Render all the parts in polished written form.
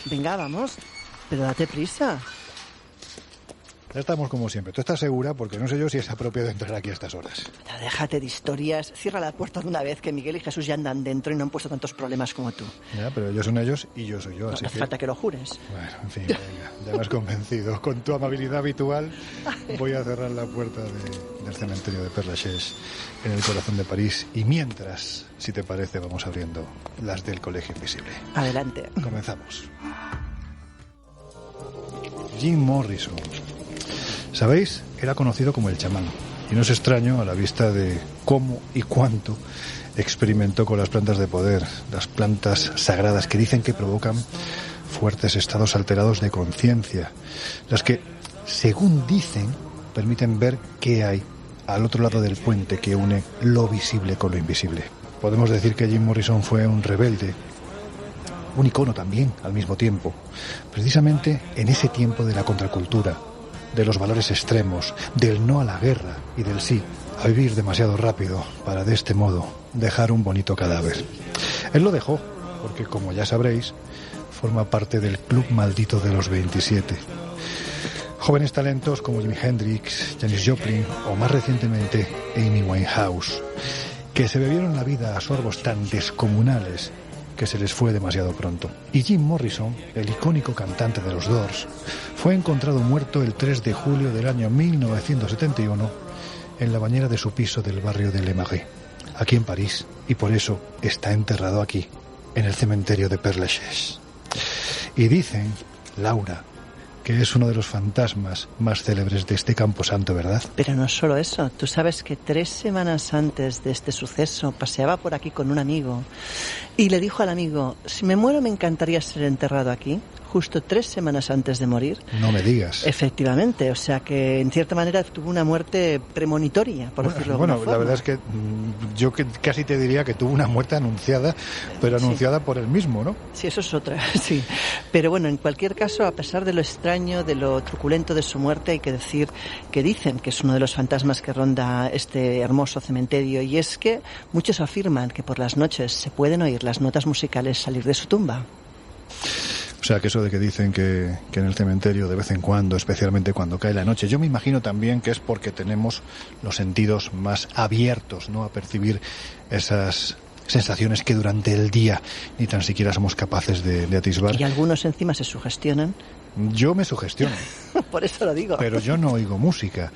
Venga, vamos. Pero date prisa. Ya estamos como siempre. ¿Tú estás segura? Porque no sé yo si es apropiado entrar aquí a estas horas. Ya, déjate de historias. Cierra la puerta de una vez, que Miguel y Jesús ya andan dentro y no han puesto tantos problemas como tú. Ya, pero ellos son ellos y yo soy yo, así No hace que... falta que lo jures. Bueno, en fin, venga, ya me has convencido. Con tu amabilidad habitual voy a cerrar la puerta del cementerio de Père Lachaise en el corazón de París. Y mientras, si te parece, vamos abriendo las del Colegio Invisible. Adelante. Comenzamos. Jim Morrison. ¿Sabéis? Era conocido como el chamán. Y no es extraño a la vista de cómo y cuánto experimentó con las plantas de poder, las plantas sagradas que dicen que provocan fuertes estados alterados de conciencia, las que, según dicen, permiten ver qué hay al otro lado del puente que une lo visible con lo invisible. Podemos decir que Jim Morrison fue un rebelde, un icono también al mismo tiempo, precisamente en ese tiempo de la contracultura, de los valores extremos, del no a la guerra y del sí a vivir demasiado rápido para de este modo dejar un bonito cadáver. Él lo dejó porque, como ya sabréis, forma parte del club maldito de los 27. Jóvenes talentos como Jimi Hendrix, Janis Joplin o más recientemente Amy Winehouse, que se bebieron la vida a sorbos tan descomunales que se les fue demasiado pronto. Y Jim Morrison, el icónico cantante de los Doors, fue encontrado muerto el 3 de julio del año 1971 en la bañera de su piso del barrio de Le Marais, aquí en París, y por eso está enterrado aquí, en el cementerio de Père Lachaise. Y dicen, Laura, que es uno de los fantasmas más célebres de este camposanto, ¿verdad? Pero no solo eso. Tú sabes que 3 semanas antes de este suceso paseaba por aquí con un amigo y le dijo al amigo: si me muero me encantaría ser enterrado aquí, justo 3 semanas antes de morir. No me digas. Efectivamente, o sea que en cierta manera tuvo una muerte premonitoria, por decirlo de alguna forma. La verdad es que yo casi te diría que tuvo una muerte anunciada, pero anunciada por él mismo, ¿no? Sí, eso es otra, sí. Pero bueno, en cualquier caso, a pesar de lo extraño, de lo truculento de su muerte, hay que decir que dicen que es uno de los fantasmas que ronda este hermoso cementerio, y es que muchos afirman que por las noches se pueden oír las notas musicales salir de su tumba. O sea, que eso de que dicen que en el cementerio de vez en cuando, especialmente cuando cae la noche, yo me imagino también que es porque tenemos los sentidos más abiertos, ¿no?, a percibir esas sensaciones que durante el día ni tan siquiera somos capaces de atisbar. Y algunos encima se sugestionan. Yo me sugestiono. Por eso lo digo. Pero yo no oigo música.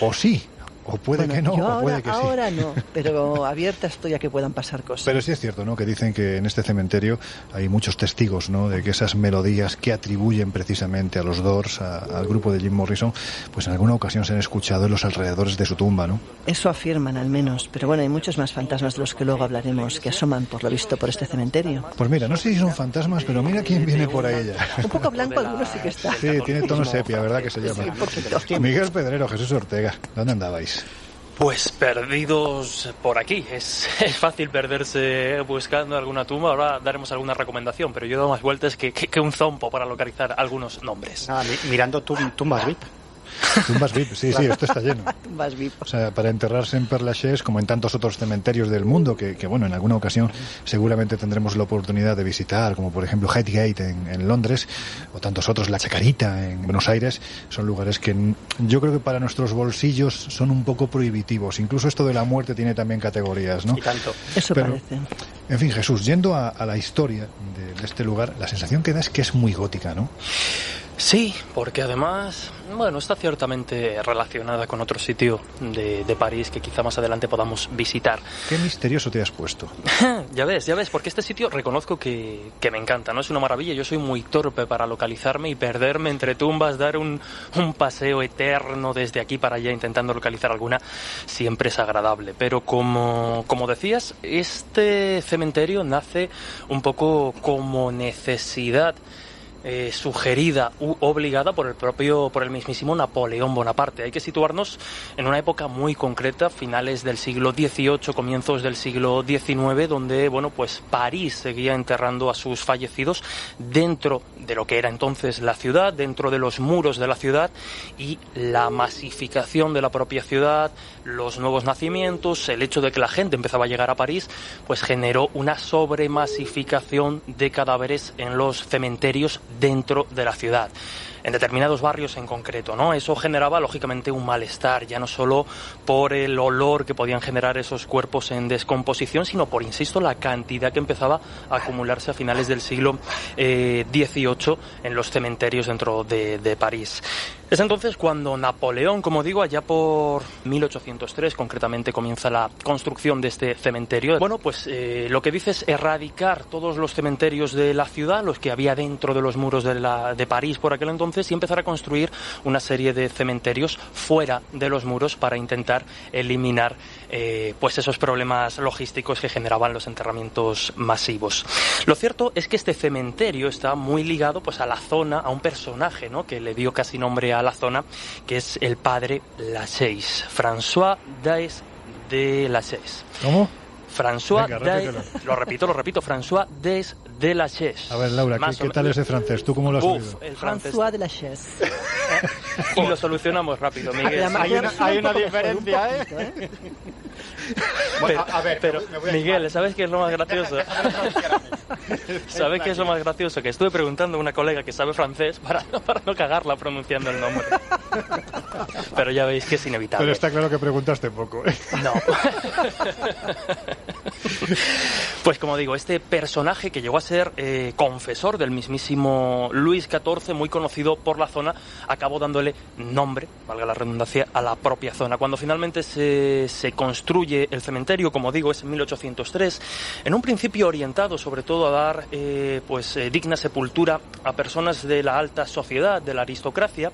O sí. O puede que no, o puede que sí. Ahora no, pero abierta estoy a que puedan pasar cosas. Pero sí es cierto, ¿no?, que dicen que en este cementerio hay muchos testigos, ¿no?, de que esas melodías que atribuyen precisamente a los Doors, al grupo de Jim Morrison, pues en alguna ocasión se han escuchado en los alrededores de su tumba, ¿no? Eso afirman al menos, pero bueno, hay muchos más fantasmas de los que luego hablaremos que asoman por lo visto por este cementerio. Pues mira, no sé si son fantasmas, pero mira quién viene por ahí ya. Un poco blanco algunos sí que está. Sí, tiene tono sepia, ¿verdad que se llama? Sí, un poquito. Miguel Pedrero, Jesús Ortega, ¿dónde andabais? Pues perdidos por aquí. Es fácil perderse buscando alguna tumba. Ahora daremos alguna recomendación, pero yo he dado más vueltas que un zompo para localizar algunos nombres. Mirando tumbas VIP. Tumbas VIP, sí, esto está lleno. Tumbas VIP. O sea, para enterrarse en Père Lachaise, como en tantos otros cementerios del mundo, que bueno, en alguna ocasión seguramente tendremos la oportunidad de visitar, como por ejemplo Highgate en Londres, o tantos otros, La Chacarita en Buenos Aires, son lugares que yo creo que para nuestros bolsillos son un poco prohibitivos. Incluso esto de la muerte tiene también categorías, ¿no? Y tanto. Eso pero, parece. En fin, Jesús, yendo a la historia de este lugar, la sensación que da es que es muy gótica, ¿no? Sí, porque además, bueno, está ciertamente relacionada con otro sitio de París que quizá más adelante podamos visitar. Qué misterioso te has puesto. Ya ves, porque este sitio reconozco que me encanta, ¿no? Es una maravilla. Yo soy muy torpe para localizarme y perderme entre tumbas, dar un paseo eterno desde aquí para allá intentando localizar alguna, siempre es agradable. Pero como decías, este cementerio nace un poco como necesidad sugerida u obligada por el mismísimo Napoleón Bonaparte. Hay que situarnos en una época muy concreta, finales del siglo XVIII, comienzos del siglo XIX, donde, bueno, pues París seguía enterrando a sus fallecidos dentro de lo que era entonces la ciudad, dentro de los muros de la ciudad, y la masificación de la propia ciudad, los nuevos nacimientos, el hecho de que la gente empezaba a llegar a París, pues generó una sobremasificación de cadáveres en los cementerios dentro de la ciudad, en determinados barrios en concreto, ¿no? Eso generaba, lógicamente, un malestar, ya no solo por el olor que podían generar esos cuerpos en descomposición, sino por, insisto, la cantidad que empezaba a acumularse a finales del siglo XVIII en los cementerios dentro de París. Es entonces cuando Napoleón, como digo, allá por 1803, concretamente, comienza la construcción de este cementerio. Bueno, pues lo que dice es erradicar todos los cementerios de la ciudad, los que había dentro de los muros de París por aquel entonces, y empezar a construir una serie de cementerios fuera de los muros para intentar eliminar pues esos problemas logísticos que generaban los enterramientos masivos. Lo cierto es que este cementerio está muy ligado pues a la zona, a un personaje, ¿no?, que le dio casi nombre a la zona, que es el padre Lachaise, François Dais de Lachaise. ¿Cómo? François Dais, lo repito, François Dais de Lachaise. A ver, Laura, ¿qué tal ese francés? ¿Tú cómo lo has oído? El francés. François de Lachaise. Y lo solucionamos rápido, Miguel. Hay una diferencia, ¿eh? Bueno, pero Miguel, ¿sabes qué es lo más gracioso? ¿Sabes qué es lo más gracioso? Que estuve preguntando a una colega que sabe francés para no cagarla pronunciando el nombre. Pero ya veis que es inevitable. Pero está claro que preguntaste poco, ¿eh? No. Pues como digo, este personaje que llegó a ser confesor del mismísimo Luis XIV, muy conocido por la zona, acabó dándole nombre, valga la redundancia, a la propia zona. Cuando finalmente se construye el cementerio, como digo, es en 1803, en un principio orientado sobre todo a dar digna sepultura a personas de la alta sociedad, de la aristocracia.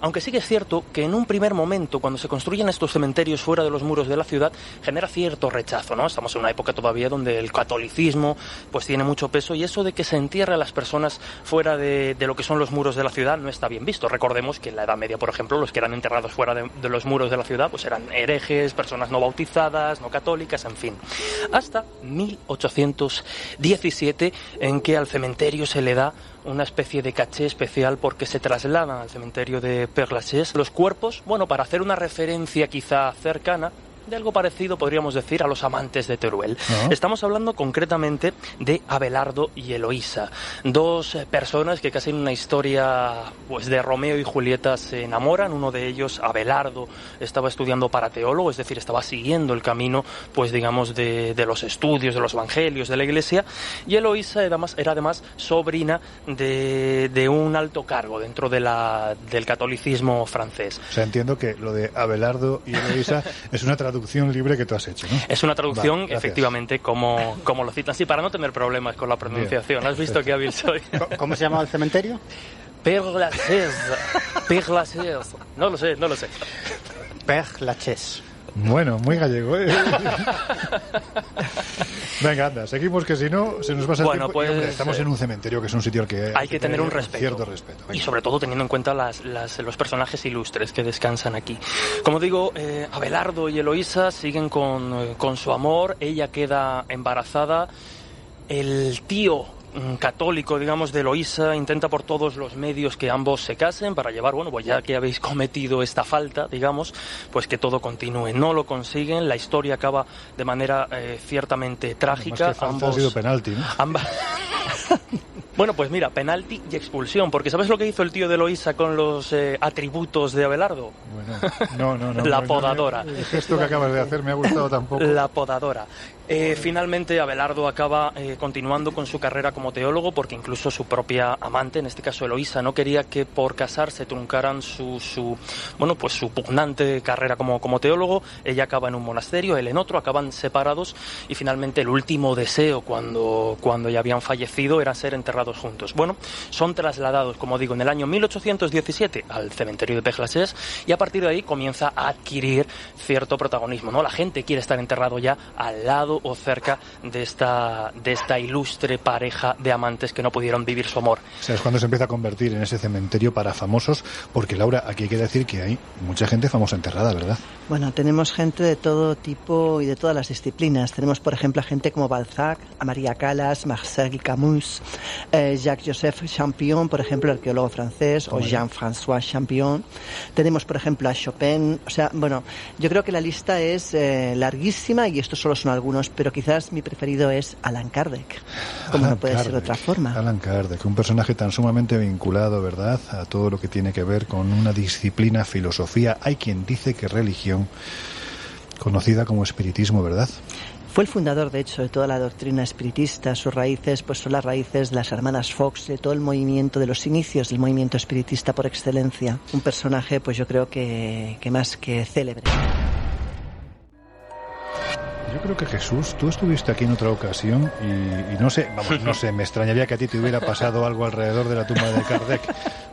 Aunque sí que es cierto que en un primer momento, cuando se construyen estos cementerios fuera de los muros de la ciudad, genera cierto rechazo, ¿no? Estamos en una época todavía donde el catolicismo pues tiene mucho peso, y eso de que se entierre a las personas fuera de lo que son los muros de la ciudad no está bien visto. Recordemos que en la Edad Media, por ejemplo, los que eran enterrados fuera de los muros de la ciudad pues eran herejes, personas no bautizadas, no católicas, en fin. Hasta 1817, en que al cementerio se le da una especie de caché especial porque se trasladan al cementerio de Père Lachaise los cuerpos, bueno, para hacer una referencia quizá cercana, de algo parecido, podríamos decir, a los amantes de Teruel. Uh-huh. Estamos hablando concretamente de Abelardo y Eloísa, dos personas que casi en una historia pues de Romeo y Julieta se enamoran. Uno de ellos, Abelardo, estaba estudiando para teólogo, es decir, estaba siguiendo el camino, pues digamos, de los estudios, de los evangelios, de la iglesia, y Eloísa era además sobrina de un alto cargo dentro del catolicismo francés. O sea, entiendo que lo de Abelardo y Eloísa es una traducción libre que tú has hecho, ¿no? Es una traducción, vale, efectivamente, como lo citan. Sí, para no tener problemas con la pronunciación. Bien. ¿Has visto qué hábil soy? ¿Cómo se llama el cementerio? Père Lachaise. Père Lachaise. No lo sé. Père Lachaise. Bueno, muy gallego, ¿eh? Venga, anda, seguimos, que si no se nos va a salir. Bueno, pues estamos en un cementerio, que es un sitio al que hay que tener un respeto, cierto respeto. Venga. Y sobre todo teniendo en cuenta los personajes ilustres que descansan aquí. Como digo, Abelardo y Eloísa siguen con su amor. Ella queda embarazada. El tío católico, digamos, de Eloísa intenta por todos los medios que ambos se casen para llevar, bueno, pues ya que habéis cometido esta falta, digamos, pues que todo continúe. No lo consiguen, la historia acaba de manera ciertamente trágica. Más que falta, ha sido penalti, ¿no? Bueno, pues mira, penalti y expulsión, porque ¿sabes lo que hizo el tío de Eloísa con los atributos de Abelardo? Bueno, no. La podadora. El gesto que acabas de hacer me ha gustado tampoco. La podadora. Finalmente Abelardo acaba continuando con su carrera como teólogo, porque incluso su propia amante, en este caso Eloísa, no quería que por casarse truncaran su pugnante carrera como teólogo. Ella acaba en un monasterio, él en otro, acaban separados, y finalmente el último deseo cuando ya habían fallecido era ser enterrados juntos. Bueno, son trasladados, como digo, en el año 1817 al cementerio de Père Lachaise, y a partir de ahí comienza a adquirir cierto protagonismo, ¿no? La gente quiere estar enterrado ya al lado o cerca de esta ilustre pareja de amantes que no pudieron vivir su amor. O sea, es cuando se empieza a convertir en ese cementerio para famosos, porque Laura, aquí hay que decir que hay mucha gente famosa enterrada, ¿verdad? Bueno, tenemos gente de todo tipo y de todas las disciplinas. Tenemos, por ejemplo, a gente como Balzac, a María Callas, Marcel Camus, Jacques-Joseph Champion, por ejemplo, arqueólogo francés, o Jean-François Champion. Tenemos, por ejemplo, a Chopin. O sea, bueno, yo creo que la lista es larguísima, y estos solo son algunos, pero quizás mi preferido es Allan Kardec. como no puede ser de otra forma. Allan Kardec, un personaje tan sumamente vinculado, ¿verdad?, a todo lo que tiene que ver con una disciplina, filosofía. Hay quien dice que religión, conocida como espiritismo, ¿verdad? Fue el fundador, de hecho, de toda la doctrina espiritista. Sus raíces pues son las raíces de las hermanas Fox, de todo el movimiento, de los inicios del movimiento espiritista por excelencia. Un personaje, pues yo creo que más que célebre. Yo creo que Jesús, tú estuviste aquí en otra ocasión y no sé, me extrañaría que a ti te hubiera pasado algo alrededor de la tumba de Kardec,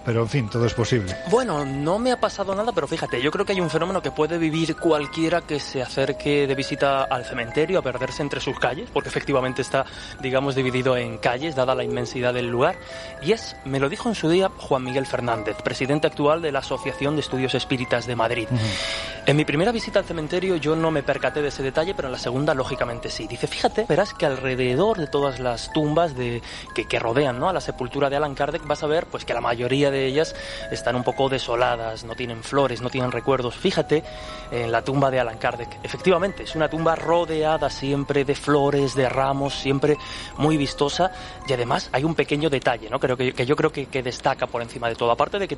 pero en fin, todo es posible. Bueno, no me ha pasado nada, pero fíjate, yo creo que hay un fenómeno que puede vivir cualquiera que se acerque de visita al cementerio a perderse entre sus calles, porque efectivamente está, digamos, dividido en calles, dada la inmensidad del lugar, y me lo dijo en su día Juan Miguel Fernández, presidente actual de la Asociación de Estudios Espíritas de Madrid. En mi primera visita al cementerio yo no me percaté de ese detalle, pero en la segunda, lógicamente, sí. Dice, fíjate, verás que alrededor de todas las tumbas que rodean, ¿no?, a la sepultura de Allan Kardec, vas a ver pues que la mayoría de ellas están un poco desoladas, no tienen flores, no tienen recuerdos. Fíjate en la tumba de Allan Kardec. Efectivamente, es una tumba rodeada siempre de flores, de ramos, siempre muy vistosa, y además hay un pequeño detalle, ¿no?, que yo creo que destaca por encima de todo. Aparte de que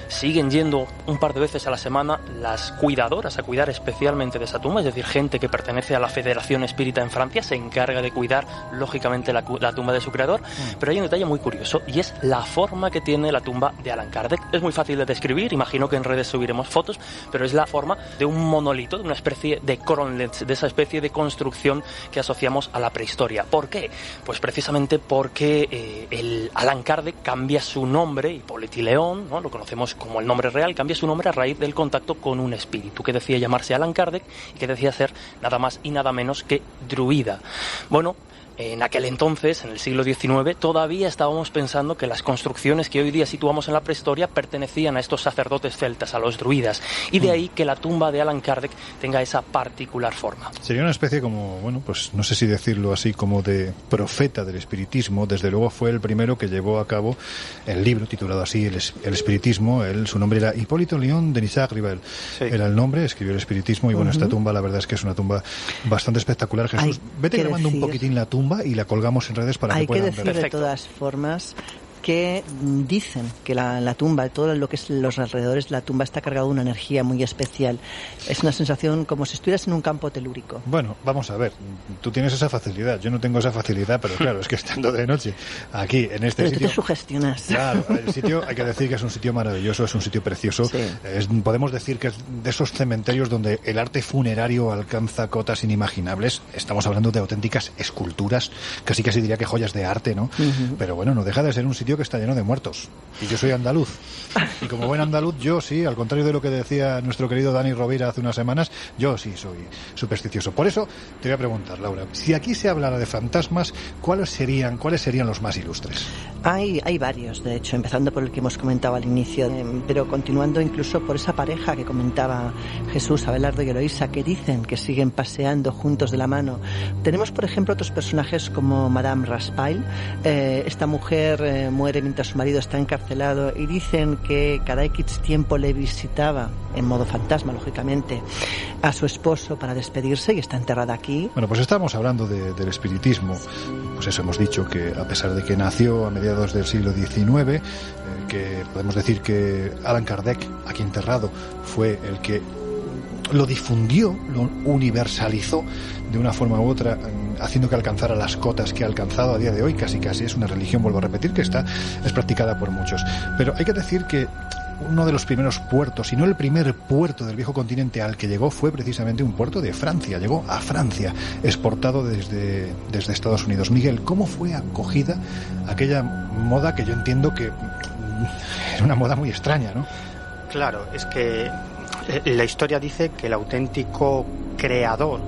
siguen yendo un par de veces a la semana las cuidadoras a cuidar especialmente de esa tumba, es decir, gente que pertenece a la Federación Espírita en Francia se encarga de cuidar, lógicamente, la tumba de su creador, pero hay un detalle muy curioso, y es la forma que tiene la tumba de Allan Kardec. Es muy fácil de describir, imagino que en redes subiremos fotos, pero es la forma de un monolito, de una especie de Kronlitz, de esa especie de construcción que asociamos a la prehistoria. ¿Por qué? Pues precisamente porque el Allan Kardec cambia su nombre, Hipólito León, ¿no?, lo conocemos como el nombre real, cambia su nombre a raíz del contacto con un espíritu que decía llamarse Allan Kardec y que decía ser nada más y nada menos que druida. Bueno, en aquel entonces, en el siglo XIX, todavía estábamos pensando que las construcciones que hoy día situamos en la prehistoria pertenecían a estos sacerdotes celtas, a los druidas, y de ahí que la tumba de Allan Kardec tenga esa particular forma. Sería una especie como, bueno, pues no sé si decirlo así, como de profeta del espiritismo. Desde luego fue el primero que llevó a cabo el libro titulado así, el espiritismo. Su nombre era Hipólito León de Nissac-Rivel. Sí. Era el nombre, escribió el espiritismo, y bueno, esta tumba la verdad es que es una tumba bastante espectacular. Jesús, vete grabando un poquitín la tumba y la colgamos en redes para que puedan ver. Hay que decir de todas formas que dicen que la tumba, todo lo que es los alrededores de la tumba está cargado de una energía muy especial. Es una sensación como si estuvieras en un campo telúrico. Bueno, vamos a ver, tú tienes esa facilidad, yo no tengo esa facilidad, pero claro, es que estando de noche aquí, en este pero sitio... Pero tú te sugestionas. Claro, el sitio, hay que decir que es un sitio maravilloso, es un sitio precioso. Sí. Podemos decir que es de esos cementerios donde el arte funerario alcanza cotas inimaginables. Estamos hablando de auténticas esculturas, casi diría que joyas de arte, ¿no? Pero bueno, no deja de ser un sitio que está lleno de muertos. Y yo soy andaluz. Y como buen andaluz, yo sí, al contrario de lo que decía nuestro querido Dani Rovira hace unas semanas, yo sí soy supersticioso. Por eso te voy a preguntar, Laura, si aquí se hablara de fantasmas, ¿cuáles serían los más ilustres? Hay varios, de hecho, empezando por el que hemos comentado al inicio, pero continuando incluso por esa pareja que comentaba Jesús, Abelardo y Eloísa, que dicen que siguen paseando juntos de la mano. Tenemos, por ejemplo, otros personajes como Madame Raspail. Esta mujer muere mientras su marido está encarcelado y dicen que cada X tiempo le visitaba, en modo fantasma, lógicamente, a su esposo para despedirse, y está enterrada aquí. Bueno, pues estamos hablando del espiritismo. Pues eso, hemos dicho que a pesar de que nació a mediados del siglo XIX, que podemos decir que Allan Kardec, aquí enterrado, fue el que lo difundió, lo universalizó de una forma u otra, haciendo que alcanzara las cotas que ha alcanzado a día de hoy. Casi es una religión, vuelvo a repetir, que es practicada por muchos. Pero hay que decir que uno de los primeros puertos, si no el primer puerto del viejo continente al que llegó, fue precisamente un puerto de Francia. Llegó a Francia, exportado desde Estados Unidos. Miguel, ¿cómo fue acogida aquella moda que yo entiendo que era una moda muy extraña, ¿no? Claro, es que la historia dice que el auténtico creador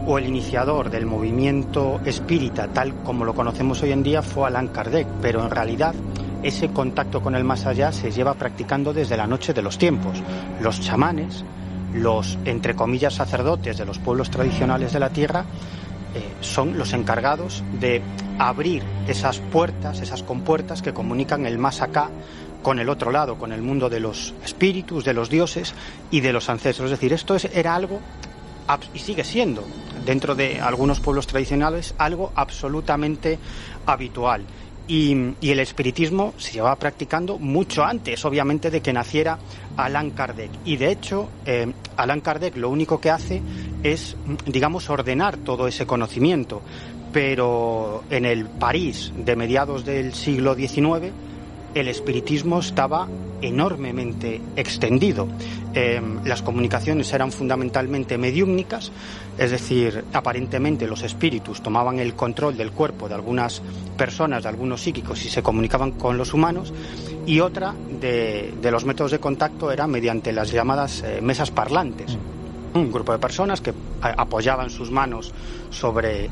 o el iniciador del movimiento espírita, tal como lo conocemos hoy en día, fue Allan Kardec, pero en realidad ese contacto con el más allá se lleva practicando desde la noche de los tiempos. Los chamanes, los, entre comillas, sacerdotes de los pueblos tradicionales de la tierra, son los encargados de abrir esas puertas, esas compuertas que comunican el más acá con el otro lado, con el mundo de los espíritus, de los dioses y de los ancestros. Es decir, esto era algo, y sigue siendo, dentro de algunos pueblos tradicionales, algo absolutamente habitual. Y el espiritismo se llevaba practicando mucho antes, obviamente, de que naciera Allan Kardec. Y de hecho, Allan Kardec lo único que hace es, digamos, ordenar todo ese conocimiento. Pero en el París de mediados del siglo XIX, el espiritismo estaba enormemente extendido. Las comunicaciones eran fundamentalmente mediúmnicas, es decir, aparentemente los espíritus tomaban el control del cuerpo de algunas personas, de algunos psíquicos, y se comunicaban con los humanos, y otra de los métodos de contacto era mediante las llamadas mesas parlantes. Un grupo de personas que apoyaban sus manos sobre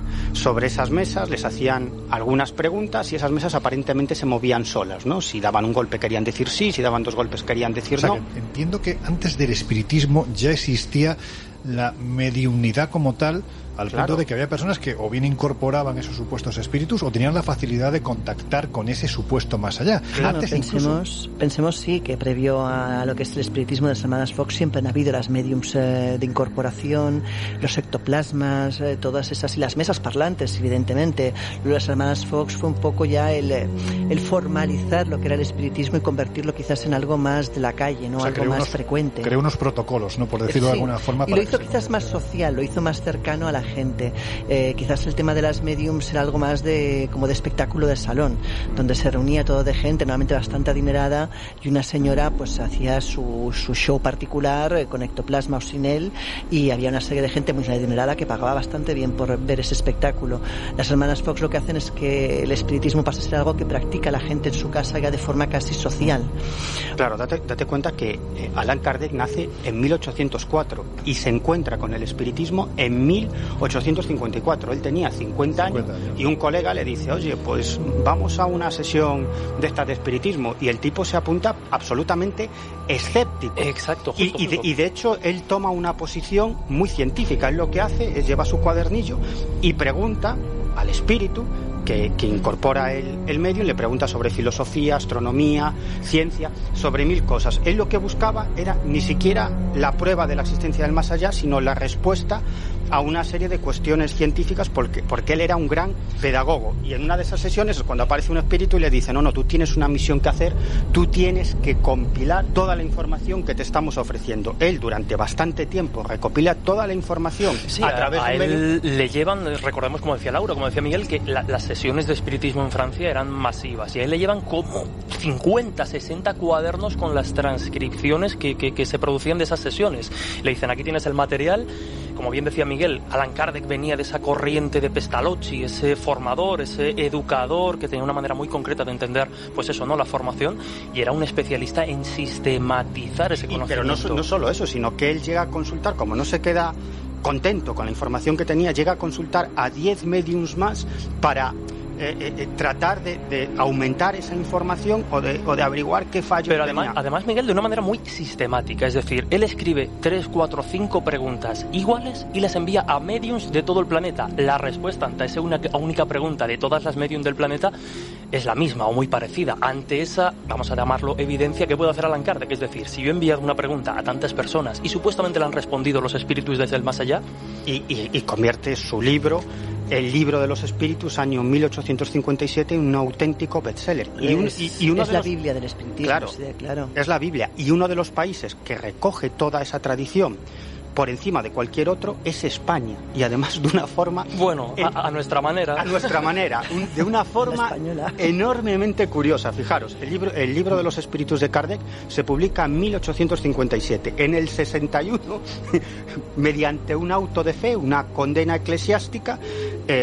esas mesas, les hacían algunas preguntas y esas mesas aparentemente se movían solas, ¿no? Si daban un golpe querían decir sí, si daban dos golpes querían decir no. Entiendo que antes del espiritismo ya existía la mediumnidad como tal, al punto de que había personas que o bien incorporaban esos supuestos espíritus o tenían la facilidad de contactar con ese supuesto más allá. Claro, pensemos sí que previo a lo que es el espiritismo de las hermanas Fox siempre han habido las mediums de incorporación, los ectoplasmas, todas esas, y las mesas parlantes, evidentemente. Lo de las hermanas Fox fue un poco ya el formalizar lo que era el espiritismo y convertirlo quizás en algo más de la calle, ¿no? O sea, algo más frecuente. Creó unos protocolos, ¿no? Por decirlo de alguna forma. Y lo hizo quizás más social, lo hizo más cercano a la gente. Quizás el tema de las mediums era algo más como de espectáculo de salón, donde se reunía todo de gente, normalmente bastante adinerada, y una señora pues hacía su show particular con ectoplasma o sin él, y había una serie de gente muy adinerada que pagaba bastante bien por ver ese espectáculo. Las hermanas Fox lo que hacen es que el espiritismo pasa a ser algo que practica la gente en su casa ya de forma casi social. Claro, date cuenta que Allan Kardec nace en 1804 y se encuentra con el espiritismo en 1854. Él tenía 50 años y un colega le dice, oye, pues vamos a una sesión de estas de espiritismo, y el tipo se apunta absolutamente escéptico. Exacto. Y de hecho él toma una posición muy científica. Él lo que hace es lleva su cuadernillo y pregunta al espíritu que incorpora el medio, y le pregunta sobre filosofía, astronomía, ciencia, sobre 1000 cosas. Él lo que buscaba era ni siquiera la prueba de la existencia del más allá, sino la respuesta a una serie de cuestiones científicas, porque él era un gran pedagogo. Y en una de esas sesiones es cuando aparece un espíritu y le dice, no, tú tienes una misión que hacer, tú tienes que compilar toda la información que te estamos ofreciendo. Él durante bastante tiempo recopila toda la información a través de él le llevan, recordemos, como decía Laura, como decía Miguel, que las sesiones de espiritismo en Francia eran masivas, y a él le llevan como 50, 60 cuadernos con las transcripciones que se producían de esas sesiones. Le dicen, aquí tienes el material. Como bien decía Miguel, Allan Kardec venía de esa corriente de Pestalozzi, ese formador, ese educador que tenía una manera muy concreta de entender, pues eso, ¿no?, la formación, y era un especialista en sistematizar ese conocimiento. Pero no solo eso, sino que él llega a consultar, como no se queda contento con la información que tenía, llega a consultar a 10 mediums más para tratar de aumentar esa información o de averiguar qué fallo tenía. Además, Miguel, de una manera muy sistemática, es decir, él escribe 3, 4, 5 preguntas iguales y las envía a mediums de todo el planeta. La respuesta ante esa única pregunta de todas las mediums del planeta es la misma o muy parecida. Ante esa, vamos a llamarlo, evidencia que puede hacer Allan Kardec, es decir, si yo he enviado una pregunta a tantas personas y supuestamente le han respondido los espíritus desde el más allá, y convierte su libro, el libro de los espíritus, año 1857, en un auténtico bestseller. Es la Biblia del espiritismo. Claro, sí, claro. Es la Biblia. Y uno de los países que recoge toda esa tradición por encima de cualquier otro es España, y además de una forma... Bueno, a nuestra manera. A nuestra manera, de una forma enormemente curiosa. Fijaros, el libro de los espíritus de Kardec se publica en 1857. En el 61, mediante un auto de fe, una condena eclesiástica,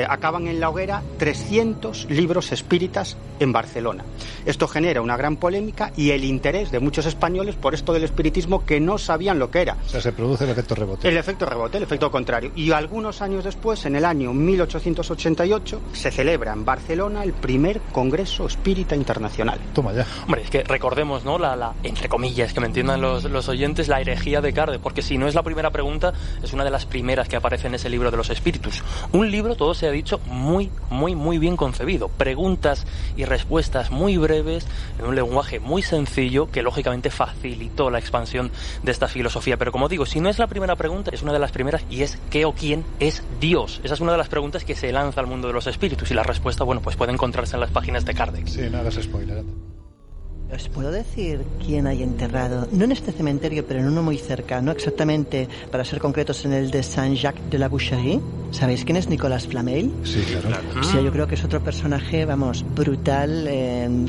acaban en la hoguera 300 libros espíritas en Barcelona. Esto genera una gran polémica y el interés de muchos españoles por esto del espiritismo, que no sabían lo que era. O sea, se produce el efecto rebote. El efecto rebote, el efecto contrario. Y algunos años después, en el año 1888, se celebra en Barcelona el primer Congreso Espírita Internacional. Toma ya. Hombre, es que recordemos, ¿no?, la entre comillas, que me entiendan los oyentes, la herejía de Kardec, porque si no es la primera pregunta, es una de las primeras que aparece en ese libro de los espíritus. Un libro, todos todo se ha dicho muy bien concebido. Preguntas y respuestas muy breves, en un lenguaje muy sencillo, que lógicamente facilitó la expansión de esta filosofía. Pero como digo, si no es la primera pregunta, es una de las primeras, y es ¿qué o quién es Dios? Esa es una de las preguntas que se lanza al mundo de los espíritus, y la respuesta, bueno, pues puede encontrarse en las páginas de Kardec. Sí, no hagas spoiler. ¿Os puedo decir quién hay enterrado? No en este cementerio, pero en uno muy cercano, exactamente, para ser concretos, en el de Saint-Jacques de la Boucherie. ¿Sabéis quién es Nicolas Flamel? Sí, claro. O sea, yo creo que es otro personaje, vamos, brutal,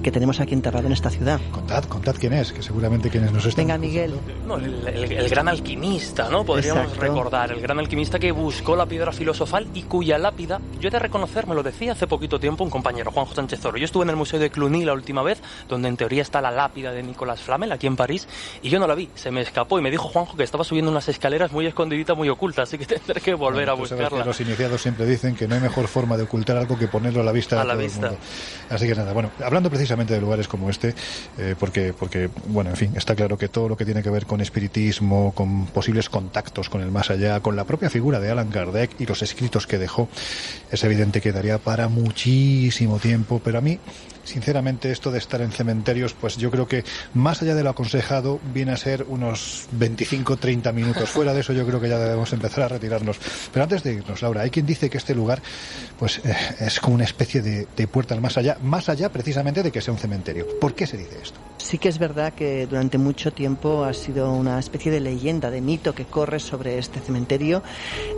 que tenemos aquí enterrado en esta ciudad. Contad quién es, que seguramente quienes nos están... Venga, Miguel. No, el gran alquimista, ¿no? Podríamos Exacto. recordar, el gran alquimista que buscó la piedra filosofal y cuya lápida, yo he de reconocer, me lo decía hace poquito tiempo un compañero, Juanjo Sánchez Oro. Yo estuve en el Museo de Cluny la última vez, donde en teoría está la lápida de Nicolas Flamel, aquí en París, y yo no la vi, se me escapó, y me dijo Juanjo que estaba subiendo unas escaleras muy escondiditas, muy ocultas, así que tendré que volver a buscarla. Los iniciados siempre dicen que no hay mejor forma de ocultar algo que ponerlo a la vista de todo el mundo. Así que nada, bueno, hablando precisamente de lugares como este, porque, bueno, en fin, está claro que todo lo que tiene que ver con espiritismo, con posibles contactos con el más allá, con la propia figura de Allan Kardec y los escritos que dejó, es evidente que daría para muchísimo tiempo, pero a mí, sinceramente, esto de estar en cementerios, pues yo creo que más allá de lo aconsejado viene a ser unos 25-30 minutos. Fuera de eso yo creo que ya debemos empezar a retirarnos. Pero antes de irnos, Laura, hay quien dice que este lugar pues es como una especie de puerta al más allá precisamente de que sea un cementerio. ¿Por qué se dice esto? Sí que es verdad que durante mucho tiempo ha sido una especie de leyenda, de mito que corre sobre este cementerio,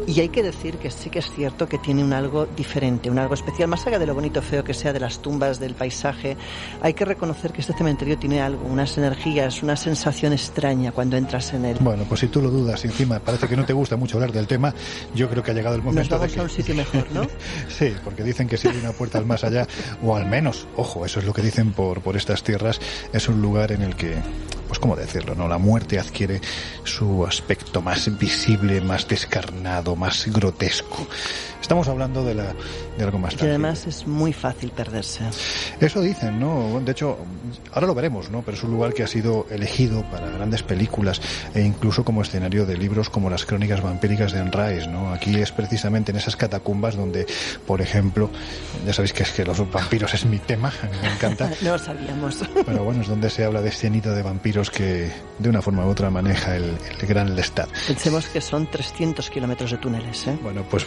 y hay que decir que sí que es cierto que tiene un algo diferente, un algo especial, más allá de lo bonito o feo que sea de las tumbas, del paisaje. Hay que reconocer que este cementerio tiene algo, unas energías, una sensación extraña cuando entras en él. Bueno, pues si tú lo dudas y encima parece que no te gusta mucho hablar del tema, yo creo que ha llegado el momento Nos vamos a un sitio mejor, ¿no? Sí, porque dicen que si hay una puerta al más allá, o al menos, ojo, eso es lo que dicen por estas tierras, es un lugar en el que, pues cómo decirlo, ¿no? La muerte adquiere su aspecto más visible, más descarnado, más grotesco. Estamos hablando de algo más tangible. Y además es muy fácil perderse. Eso dicen, ¿no? De hecho, ahora lo veremos, ¿no? Pero es un lugar que ha sido elegido para grandes películas e incluso como escenario de libros como Las Crónicas Vampíricas de Anne Rice, ¿no? Aquí es precisamente en esas catacumbas donde, por ejemplo, ya sabéis que es que los vampiros es mi tema, a mí me encanta. No lo sabíamos. Pero bueno, es donde se habla de escenita de vampiros que de una forma u otra maneja el gran Lestat. Pensemos que son 300 kilómetros de túneles, ¿eh? Bueno, pues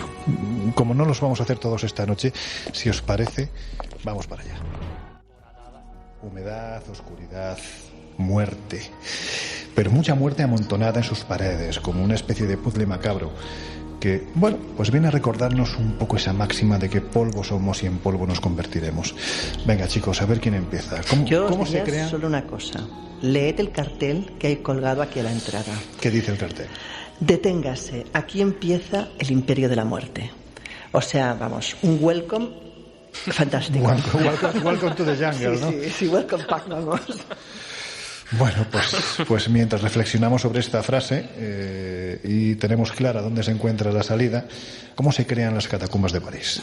como no los vamos a hacer todos esta noche, si os parece, vamos para allá. Humedad, oscuridad, muerte. Pero mucha muerte amontonada en sus paredes, como una especie de puzzle macabro que, bueno, pues viene a recordarnos un poco esa máxima de que polvo somos y en polvo nos convertiremos. Venga, chicos, a ver quién empieza. ¿Cómo se crea? Solo una cosa. Leed el cartel que hay colgado aquí a la entrada. ¿Qué dice el cartel? Deténgase, aquí empieza el Imperio de la Muerte. O sea, vamos, un welcome fantástico. Welcome to the jungle, ¿no? Sí, welcome back, vamos. Bueno, pues mientras reflexionamos sobre esta frase y tenemos clara dónde se encuentra la salida, ¿cómo se crean las catacumbas de París?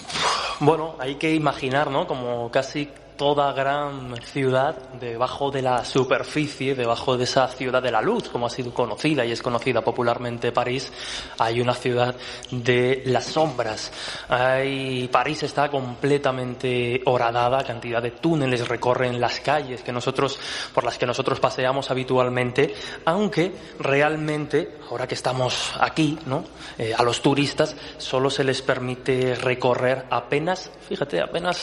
Bueno, hay que imaginar, ¿no? Como casi toda gran ciudad, debajo de la superficie, debajo de esa ciudad de la luz, como ha sido conocida y es conocida popularmente París, hay una ciudad de las sombras. París está completamente horadada, cantidad de túneles recorren las calles por las que nosotros paseamos habitualmente, aunque realmente, ahora que estamos aquí, ¿no? A los turistas solo se les permite recorrer apenas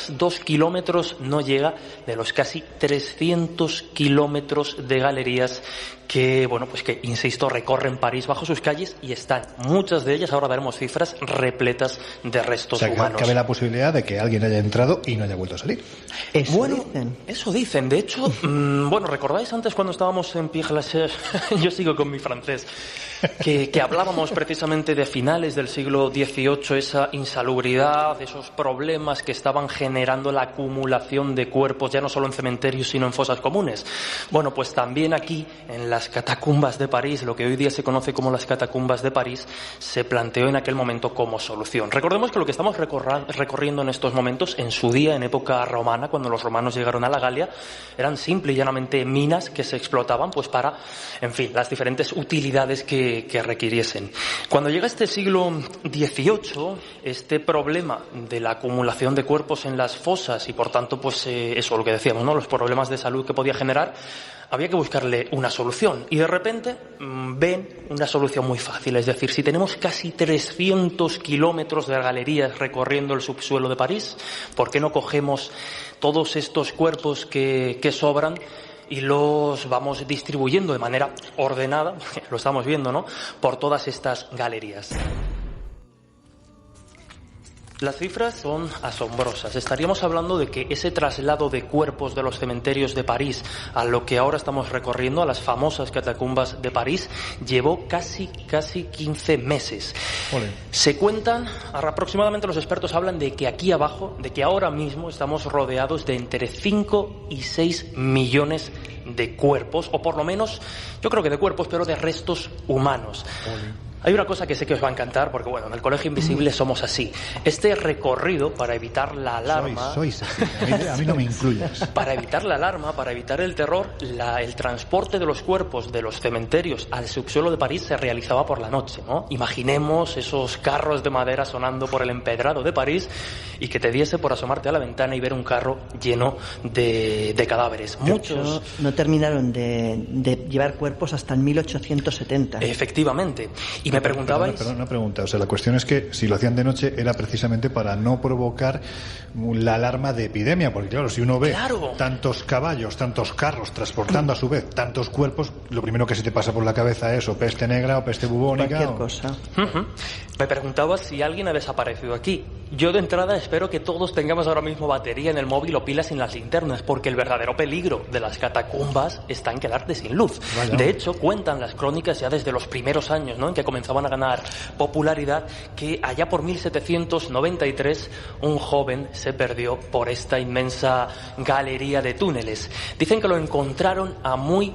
2 kilómetros, no llega de los casi 300 kilómetros de galerías que, bueno, pues que, insisto, recorren París bajo sus calles y están, muchas de ellas, ahora daremos cifras, repletas de restos humanos. Cabe la posibilidad de que alguien haya entrado y no haya vuelto a salir. Eso dicen. De hecho, bueno, ¿recordáis antes cuando estábamos en Père Lachaise? Yo sigo con mi francés. Que hablábamos precisamente de finales del siglo XVIII, esa insalubridad, esos problemas que estaban generando la acumulación de cuerpos, ya no solo en cementerios, sino en fosas comunes. Bueno, pues también aquí, en las catacumbas de París, lo que hoy día se conoce como las catacumbas de París, se planteó en aquel momento como solución. Recordemos que lo que estamos recorriendo en estos momentos, en su día, en época romana, cuando los romanos llegaron a la Galia, eran simple y llanamente minas que se explotaban pues para, en fin, las diferentes utilidades que requiriesen. Cuando llega este siglo XVIII, este problema de la acumulación de cuerpos en las fosas y, por tanto, pues eso, lo que decíamos, ¿no?, los problemas de salud que podía generar, había que buscarle una solución. Y de repente ven una solución muy fácil. Es decir, si tenemos casi 300 kilómetros de galerías recorriendo el subsuelo de París, ¿por qué no cogemos todos estos cuerpos que sobran y los vamos distribuyendo de manera ordenada, lo estamos viendo, ¿no?, por todas estas galerías? Las cifras son asombrosas. Estaríamos hablando de que ese traslado de cuerpos de los cementerios de París a lo que ahora estamos recorriendo, a las famosas catacumbas de París, llevó casi 15 meses. Ole. Se cuentan, aproximadamente los expertos hablan de que aquí abajo, de que ahora mismo estamos rodeados de entre 5 y 6 millones de cuerpos, o por lo menos, yo creo que de cuerpos, pero de restos humanos. Ole. Hay una cosa que sé que os va a encantar, porque bueno, en el Colegio Invisible somos así. Este recorrido, para evitar la alarma... Sois así. A mí no me incluyas. Para evitar la alarma, para evitar el terror, el transporte de los cuerpos de los cementerios al subsuelo de París se realizaba por la noche, ¿no? Imaginemos esos carros de madera sonando por el empedrado de París y que te diese por asomarte a la ventana y ver un carro lleno de cadáveres. Muchos no terminaron de llevar cuerpos hasta el 1870. Efectivamente. Y me preguntabais... Perdón, una pregunta. O sea, la cuestión es que si lo hacían de noche era precisamente para no provocar la alarma de epidemia, porque claro, si uno ve tantos caballos, tantos carros transportando a su vez tantos cuerpos, lo primero que se te pasa por la cabeza es o peste negra o peste bubónica. Cualquier cosa. Me preguntaba si alguien ha desaparecido aquí. Yo de entrada espero que todos tengamos ahora mismo batería en el móvil o pilas en las linternas, porque el verdadero peligro de las catacumbas está en quedarte sin luz. Vaya. De hecho, cuentan las crónicas ya desde los primeros años, ¿no?, en que comenzaban a ganar popularidad, que allá por 1793 un joven se perdió por esta inmensa galería de túneles. Dicen que lo encontraron a muy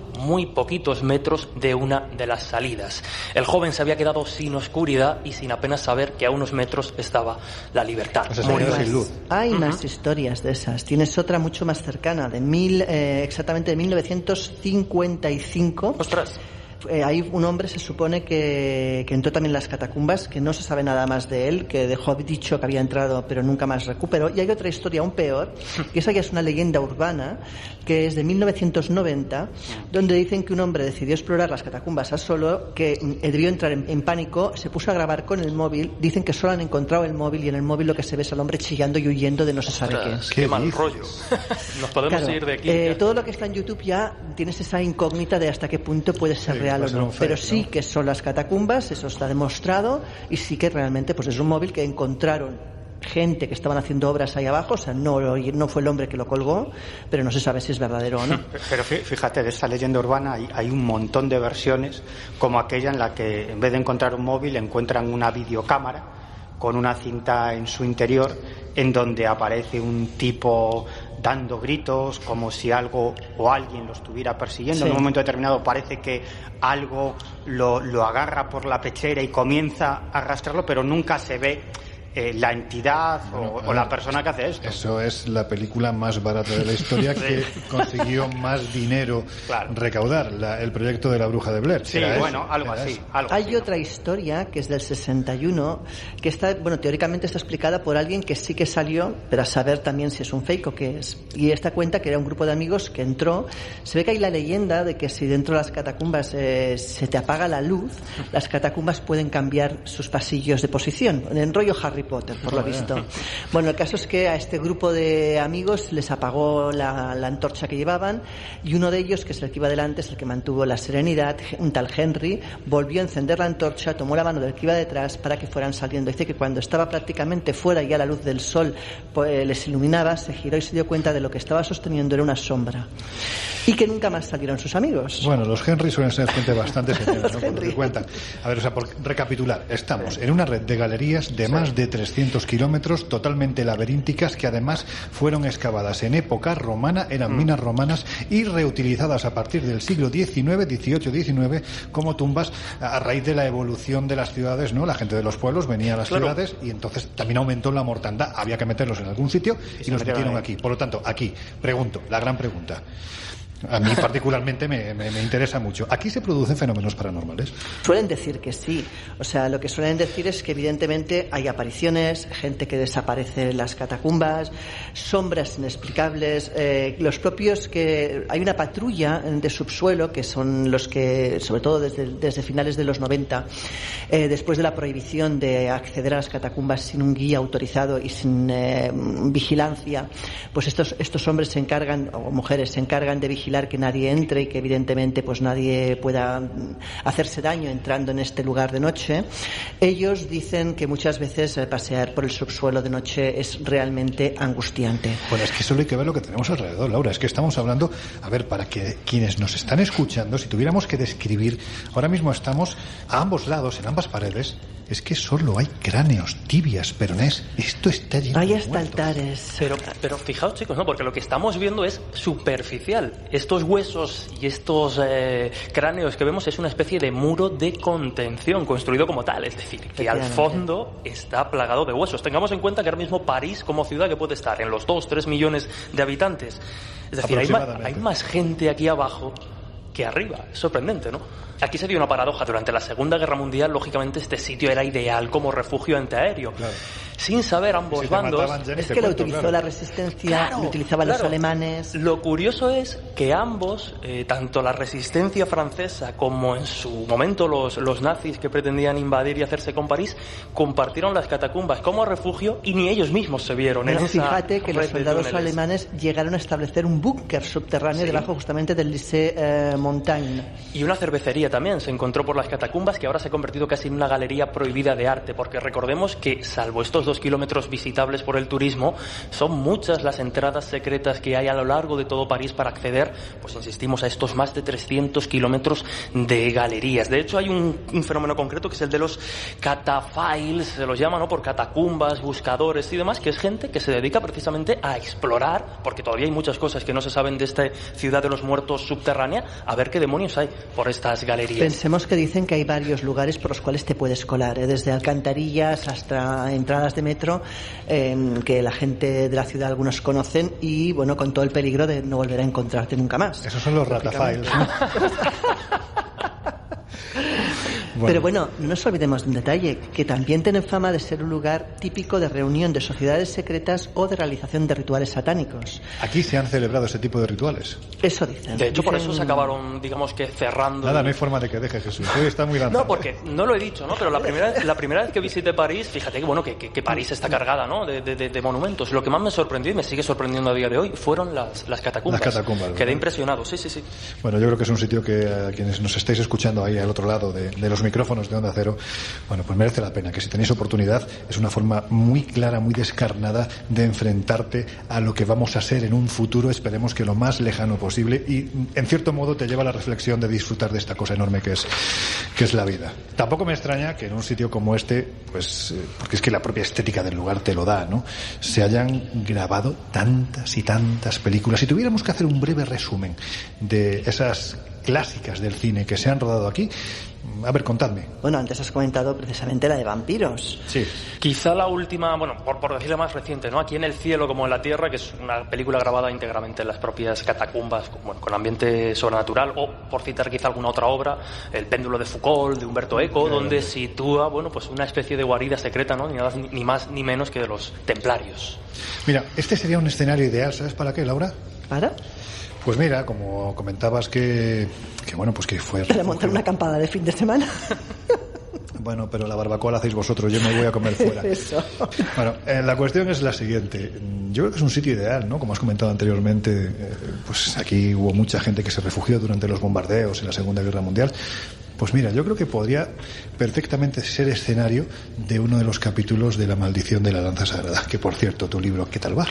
poquitos metros de una de las salidas. El joven se había quedado sin oscuridad y sin apenas saber que a unos metros estaba la libertad. O sea, se quedó sin luz. Hay más historias de esas. Tienes otra mucho más cercana, exactamente de 1955. ¡Ostras! Hay un hombre, se supone, que entró también en las catacumbas, que no se sabe nada más de él, que dejó dicho que había entrado pero nunca más recuperó. Y hay otra historia aún peor, que esa ya es una leyenda urbana, que es de 1990, donde dicen que un hombre decidió explorar las catacumbas a solo, que debió entrar en pánico, se puso a grabar con el móvil. Dicen que solo han encontrado el móvil y en el móvil lo que se ve es al hombre chillando y huyendo de no se sabe qué es. ¡Qué mal rollo! Nos podemos ir de aquí. Todo lo que está en YouTube ya tienes esa incógnita de hasta qué punto puede ser real o no, pero sí que son las catacumbas, eso está demostrado, y sí que realmente pues es un móvil que encontraron gente que estaban haciendo obras ahí abajo, o sea, no fue el hombre que lo colgó, pero no se sabe si es verdadero o no. Pero fíjate, de esta leyenda urbana hay un montón de versiones, como aquella en la que en vez de encontrar un móvil encuentran una videocámara con una cinta en su interior en donde aparece un tipo dando gritos como si algo o alguien lo estuviera persiguiendo. Sí. En un momento determinado parece que algo lo agarra por la pechera y comienza a arrastrarlo, pero nunca se ve la entidad o la persona que hace esto. Eso es la película más barata de la historia que consiguió más dinero recaudar, el proyecto de la Bruja de Blair. Sí, bueno, algo así. Hay otra historia que es del 61 que está, teóricamente está explicada por alguien que sí que salió, pero a saber también si es un fake o qué es. Y esta cuenta que era un grupo de amigos que entró. Se ve que hay la leyenda de que si dentro de las catacumbas se te apaga la luz, las catacumbas pueden cambiar sus pasillos de posición. En rollo Harry Potter, por lo visto. Bueno, el caso es que a este grupo de amigos les apagó la antorcha que llevaban, y uno de ellos, que es el que iba delante, es el que mantuvo la serenidad, un tal Henry, volvió a encender la antorcha, tomó la mano del que iba detrás para que fueran saliendo. Dice que cuando estaba prácticamente fuera y a la luz del sol les iluminaba, se giró y se dio cuenta de lo que estaba sosteniendo era una sombra. Y que nunca más salieron sus amigos. Bueno, los Henry suelen ser gente bastante seria, ¿no? Por lo que cuentan. A ver, por recapitular, estamos en una red de galerías de más de 300 kilómetros, totalmente laberínticas, que además fueron excavadas en época romana, eran minas romanas y reutilizadas a partir del siglo XVIII como tumbas a raíz de la evolución de las ciudades, ¿no? La gente de los pueblos venía a las ciudades y entonces también aumentó la mortandad, había que meterlos en algún sitio y los metieron aquí. Por lo tanto, aquí, pregunto, la gran pregunta. A mí particularmente me interesa mucho. ¿Aquí se producen fenómenos paranormales? Suelen decir que sí. O sea, lo que suelen decir es que evidentemente hay apariciones, gente que desaparece en las catacumbas, sombras inexplicables, los propios que... Hay una patrulla de subsuelo que son los que, sobre todo desde finales de los 90, después de la prohibición de acceder a las catacumbas sin un guía autorizado y sin vigilancia, pues estos hombres se encargan, o mujeres se encargan de vigilar que nadie entre y que evidentemente pues nadie pueda hacerse daño entrando en este lugar de noche. Ellos dicen que muchas veces pasear por el subsuelo de noche es realmente angustiante. Bueno, es que solo hay que ver lo que tenemos alrededor, Laura. Es que estamos hablando, a ver, para que quienes nos están escuchando, si tuviéramos que describir, ahora mismo estamos a ambos lados, en ambas paredes, es que solo hay cráneos, tibias, peronés. Esto está lleno hay de hasta muertos. altares. Pero fijaos, chicos, ¿no? Porque lo que estamos viendo es superficial. Estos huesos y estos cráneos que vemos es una especie de muro de contención construido como tal. Es decir, que al fondo está plagado de huesos. Tengamos en cuenta que ahora mismo París, como ciudad, que puede estar en los 2-3 millones de habitantes. Es decir, hay más gente aquí abajo que arriba. Es sorprendente, ¿no? Aquí se dio una paradoja. Durante la Segunda Guerra Mundial, lógicamente, este sitio era ideal como refugio antiaéreo. Claro. Sin saber ambos bandos... Es que lo utilizó la resistencia, lo utilizaban los alemanes... Lo curioso es que ambos, tanto la resistencia francesa como en su momento los nazis que pretendían invadir y hacerse con París, compartieron las catacumbas como refugio y ni ellos mismos se vieron en esa... Fíjate que los soldados alemanes llegaron a establecer un búnker subterráneo debajo justamente del Lycée Montaigne. Y una cervecería también se encontró por las catacumbas, que ahora se ha convertido casi en una galería prohibida de arte, porque recordemos que, salvo estos 2 kilómetros visitables por el turismo, son muchas las entradas secretas que hay a lo largo de todo París para acceder, pues insistimos, a estos más de 300 kilómetros de galerías. De hecho, hay un fenómeno concreto que es el de los cataphiles, se los llama, ¿no?, por catacumbas, buscadores y demás, que es gente que se dedica precisamente a explorar, porque todavía hay muchas cosas que no se saben de esta ciudad de los muertos subterránea, a ver qué demonios hay por estas galerías. Pensemos que dicen que hay varios lugares por los cuales te puedes colar, desde alcantarillas hasta entradas de metro, que la gente de la ciudad algunos conocen y, bueno, con todo el peligro de no volver a encontrarte nunca más. Esos son los ratafiles, ¿no? Pero bueno, no nos olvidemos de un detalle, que también tienen fama de ser un lugar típico de reunión de sociedades secretas o de realización de rituales satánicos. Aquí se han celebrado ese tipo de rituales. Eso dicen. De hecho, por eso se acabaron, digamos que cerrando... Nada, no hay forma de que deje, Jesús. Hoy está muy lanzado. No, porque no lo he dicho, ¿no? Pero la primera vez que visité París, fíjate que, bueno, que París está cargada, ¿no?, de monumentos. Lo que más me sorprendió y me sigue sorprendiendo a día de hoy fueron las catacumbas. Las catacumbas. Quedé impresionado, sí. Bueno, yo creo que es un sitio que a quienes nos estáis escuchando ahí al otro lado de los micrófonos de Onda Cero, bueno, pues merece la pena, que si tenéis oportunidad, es una forma muy clara, muy descarnada de enfrentarte a lo que vamos a ser en un futuro, esperemos que lo más lejano posible, y en cierto modo te lleva a la reflexión de disfrutar de esta cosa enorme que es la vida. Tampoco me extraña que en un sitio como este, pues, porque es que la propia estética del lugar te lo da, ¿no?, se hayan grabado tantas y tantas películas. Si tuviéramos que hacer un breve resumen de esas clásicas del cine que se han rodado aquí, a ver, contadme. Bueno, antes has comentado precisamente la de vampiros. Sí. Quizá la última, bueno, por decirle más reciente, ¿no?, Aquí en el cielo como en la tierra, que es una película grabada íntegramente en las propias catacumbas, bueno, con ambiente sobrenatural, o por citar quizá alguna otra obra, El péndulo de Foucault, de Humberto Eco, donde sitúa, bueno, pues una especie de guarida secreta, ¿no?, ni más ni menos que de los templarios. Mira, este sería un escenario ideal, ¿sabes para qué, Laura? ¿Para? Pues mira, como comentabas que bueno, pues que fue... Para montar una acampada de fin de semana. Bueno, pero la barbacoa la hacéis vosotros, yo me voy a comer fuera. Eso. Bueno, la cuestión es la siguiente. Yo creo que es un sitio ideal, ¿no? Como has comentado anteriormente, pues aquí hubo mucha gente que se refugió durante los bombardeos en la Segunda Guerra Mundial. Pues mira, yo creo que podría perfectamente ser escenario de uno de los capítulos de La maldición de la lanza sagrada, que por cierto, tu libro, ¿qué tal va?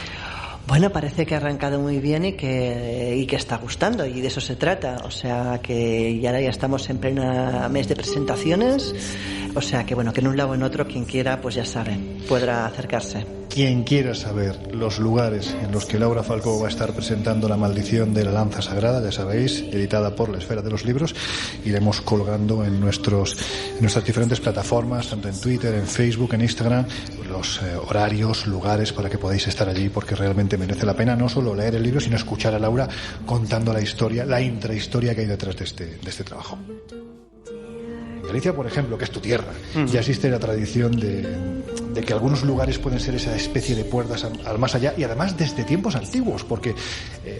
Bueno, parece que ha arrancado muy bien y que está gustando, y de eso se trata. O sea que ahora ya estamos en pleno mes de presentaciones. O sea que bueno, que en un lado o en otro, quien quiera, pues ya sabe, podrá acercarse. Quien quiera saber los lugares en los que Laura Falcó va a estar presentando La maldición de la lanza sagrada, ya sabéis, editada por La Esfera de los Libros, iremos colgando en nuestras diferentes plataformas, tanto en Twitter, en Facebook, en Instagram, los horarios, lugares para que podáis estar allí, porque realmente merece la pena no solo leer el libro, sino escuchar a Laura contando la historia, la intrahistoria que hay detrás de este trabajo. Galicia, por ejemplo, que es tu tierra, ya existe la tradición de que algunos lugares pueden ser esa especie de puertas al más allá, y además desde tiempos antiguos, porque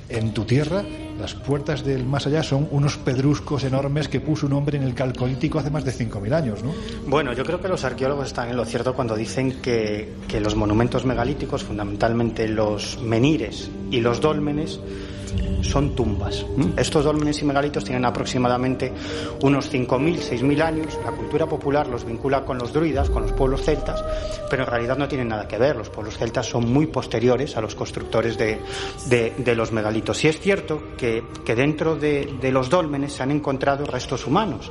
en tu tierra las puertas del más allá son unos pedruscos enormes que puso un hombre en el Calcolítico hace más de 5.000 años, ¿no? Bueno, yo creo que los arqueólogos están en lo cierto cuando dicen que los monumentos megalíticos, fundamentalmente los menires y los dólmenes, son tumbas. Estos dólmenes y megalitos tienen aproximadamente unos 5.000, 6.000 años. La cultura popular los vincula con los druidas, con los pueblos celtas, pero en realidad no tienen nada que ver. Los pueblos celtas son muy posteriores a los constructores de los megalitos. Y es cierto que dentro de los dólmenes se han encontrado restos humanos.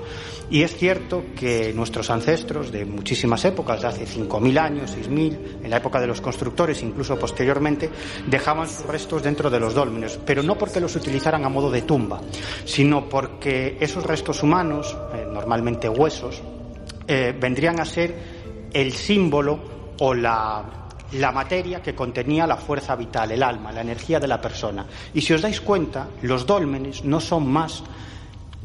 Y es cierto que nuestros ancestros de muchísimas épocas, de hace 5.000 años, 6.000, en la época de los constructores, incluso posteriormente, dejaban sus restos dentro de los dólmenes, pero no porque los utilizaran a modo de tumba, sino porque esos restos humanos, normalmente huesos, vendrían a ser el símbolo o la materia que contenía la fuerza vital, el alma, la energía de la persona. Y si os dais cuenta, los dólmenes no son más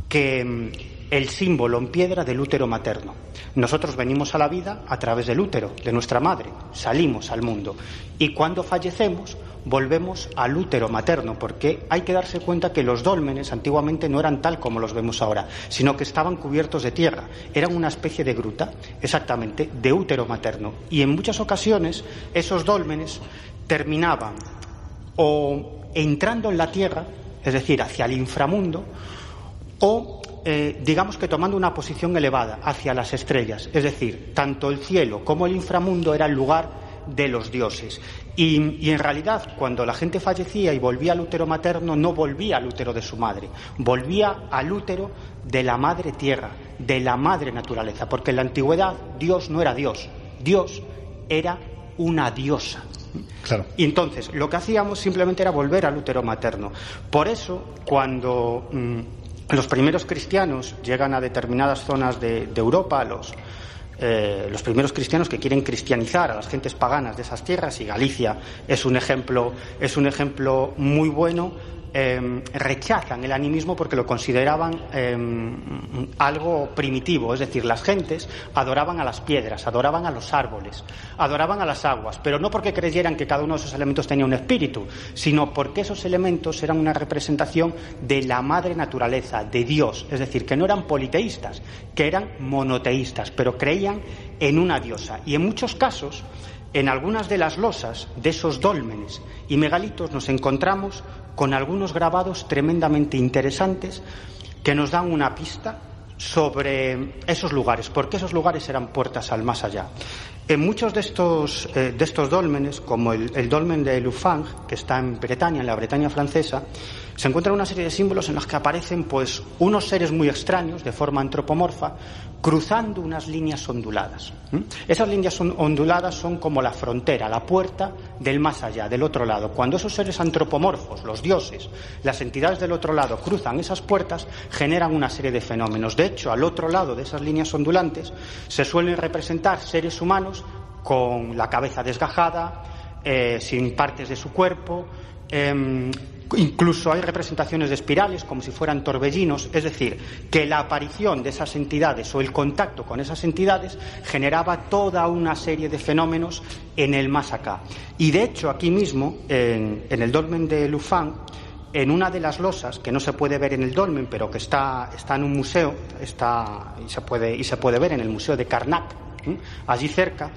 que el símbolo en piedra del útero materno. Nosotros venimos a la vida a través del útero, de nuestra madre, salimos al mundo. Y cuando fallecemos, volvemos al útero materno, porque hay que darse cuenta que los dólmenes antiguamente no eran tal como los vemos ahora, sino que estaban cubiertos de tierra. Eran una especie de gruta, exactamente, de útero materno. Y en muchas ocasiones esos dólmenes terminaban o entrando en la tierra, es decir, hacia el inframundo, o digamos que tomando una posición elevada hacia las estrellas, es decir, tanto el cielo como el inframundo era el lugar de los dioses. Y en realidad, cuando la gente fallecía y volvía al útero materno, no volvía al útero de su madre, volvía al útero de la madre tierra, de la madre naturaleza, porque en la antigüedad Dios no era Dios, Dios era una diosa. Claro. Y entonces lo que hacíamos simplemente era volver al útero materno. Por eso, cuando los primeros cristianos llegan a determinadas zonas de Europa, los primeros cristianos que quieren cristianizar a las gentes paganas de esas tierras, y Galicia es un ejemplo muy bueno, rechazan el animismo porque lo consideraban algo primitivo, es decir, las gentes adoraban a las piedras, adoraban a los árboles, adoraban a las aguas, pero no porque creyeran que cada uno de esos elementos tenía un espíritu, sino porque esos elementos eran una representación de la madre naturaleza, de Dios, es decir, que no eran politeístas, que eran monoteístas, pero creían en una diosa. Y en muchos casos, en algunas de las losas de esos dólmenes y megalitos nos encontramos con algunos grabados tremendamente interesantes que nos dan una pista sobre esos lugares, porque esos lugares eran puertas al más allá. En muchos de estos dólmenes, como el dolmen de Lufang, que está en Bretaña, en la Bretaña francesa, se encuentran una serie de símbolos en los que aparecen pues unos seres muy extraños, de forma antropomorfa, cruzando unas líneas onduladas. Esas líneas onduladas son como la frontera, la puerta del más allá, del otro lado. Cuando esos seres antropomorfos, los dioses, las entidades del otro lado cruzan esas puertas, generan una serie de fenómenos. De hecho, al otro lado de esas líneas ondulantes se suelen representar seres humanos con la cabeza desgajada, sin partes de su cuerpo, incluso hay representaciones de espirales como si fueran torbellinos, es decir, que la aparición de esas entidades o el contacto con esas entidades generaba toda una serie de fenómenos en el más acá. Y de hecho aquí mismo, en el dolmen de Lufang, en una de las losas, que no se puede ver en el dolmen, pero que está en un museo, y se puede ver en el Museo de Karnak, allí cerca,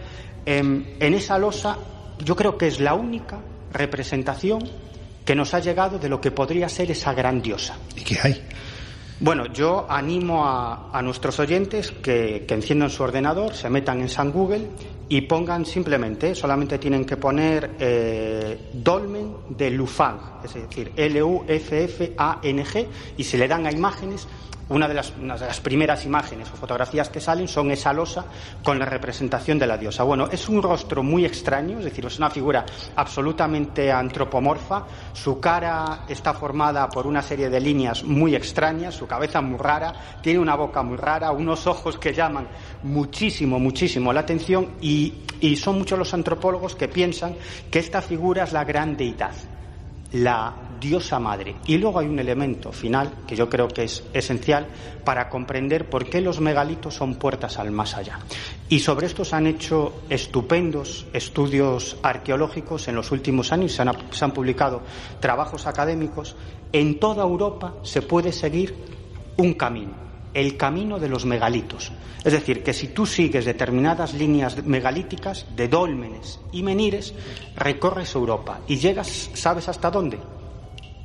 en esa losa yo creo que es la única representación que nos ha llegado de lo que podría ser esa gran diosa. ¿Y qué hay? Bueno, yo animo a nuestros oyentes que enciendan su ordenador, se metan en San Google y pongan solamente tienen que poner dolmen de Lufang, es decir, Luffang, y si le dan a imágenes una de las primeras imágenes o fotografías que salen son esa losa con la representación de la diosa. Bueno, es un rostro muy extraño, es decir, es una figura absolutamente antropomorfa. Su cara está formada por una serie de líneas muy extrañas, su cabeza muy rara, tiene una boca muy rara, unos ojos que llaman muchísimo la atención, y son muchos los antropólogos que piensan que esta figura es la gran deidad, la diosa madre. Y luego hay un elemento final que yo creo que es esencial para comprender por qué los megalitos son puertas al más allá. Y sobre esto se han hecho estupendos estudios arqueológicos en los últimos años, se han publicado trabajos académicos. En toda Europa se puede seguir un camino, el camino de los megalitos. Es decir, que si tú sigues determinadas líneas megalíticas de dólmenes y menires, recorres Europa y llegas, ¿sabes hasta dónde?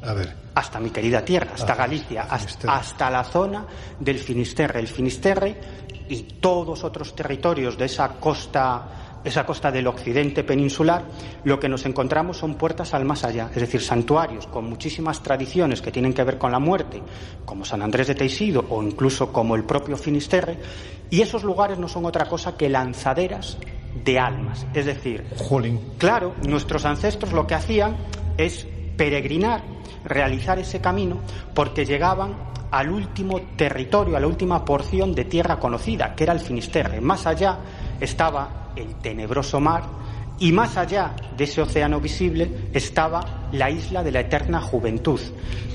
A ver. Hasta mi querida tierra, hasta Galicia, hasta la zona del Finisterre. El Finisterre y todos otros territorios de esa costa del occidente peninsular, lo que nos encontramos son puertas al más allá, es decir, santuarios con muchísimas tradiciones que tienen que ver con la muerte, como San Andrés de Teixido o incluso como el propio Finisterre, y esos lugares no son otra cosa que lanzaderas de almas. Es decir, Jolín. Claro, nuestros ancestros lo que hacían es peregrinar, realizar ese camino, porque llegaban al último territorio, a la última porción de tierra conocida, que era el Finisterre. Más allá estaba el tenebroso mar, y más allá de ese océano visible estaba la isla de la eterna juventud,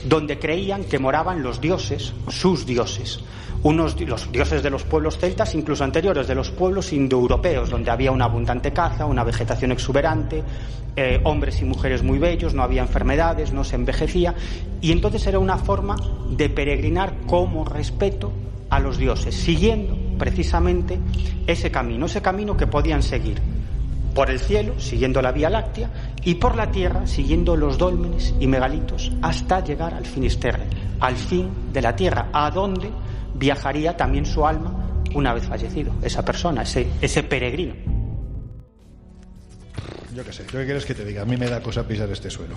donde creían que moraban los dioses, sus dioses, los dioses de los pueblos celtas, incluso anteriores, de los pueblos indoeuropeos, donde había una abundante caza, una vegetación exuberante, hombres y mujeres muy bellos, no había enfermedades, no se envejecía, y entonces era una forma de peregrinar como respeto a los dioses, siguiendo precisamente ese camino que podían seguir por el cielo, siguiendo la Vía Láctea, y por la tierra, siguiendo los dólmenes y megalitos, hasta llegar al Finisterre, al fin de la tierra, a donde viajaría también su alma una vez fallecido, esa persona, ese peregrino. Yo qué sé, ¿qué quieres que te diga? A mí me da cosa pisar este suelo.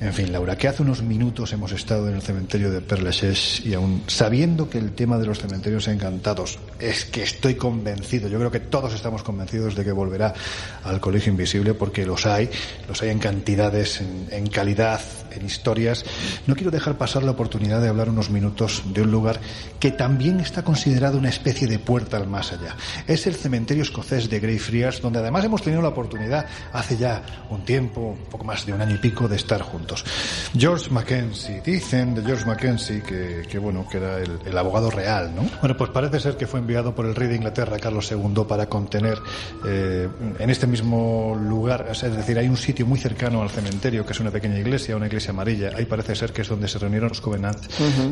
En fin, Laura, que hace unos minutos hemos estado en el cementerio de Père Lachaise, y aún sabiendo que el tema de los cementerios encantados es que estoy convencido, yo creo que todos estamos convencidos de que volverá al Colegio Invisible, porque los hay en cantidades, en calidad, en historias. No quiero dejar pasar la oportunidad de hablar unos minutos de un lugar que también está considerado una especie de puerta al más allá. Es el cementerio escocés de Greyfriars, donde además hemos tenido la oportunidad hace ya un tiempo, un poco más de un año y pico, de estar juntos. George Mackenzie, dicen de George Mackenzie que bueno, que era el abogado real, ¿no? Bueno, pues parece ser que fue enviado por el rey de Inglaterra, Carlos II, para contener en este mismo lugar, es decir, hay un sitio muy cercano al cementerio, que es una pequeña iglesia, una iglesia amarilla. Ahí parece ser que es donde se reunieron los Covenant,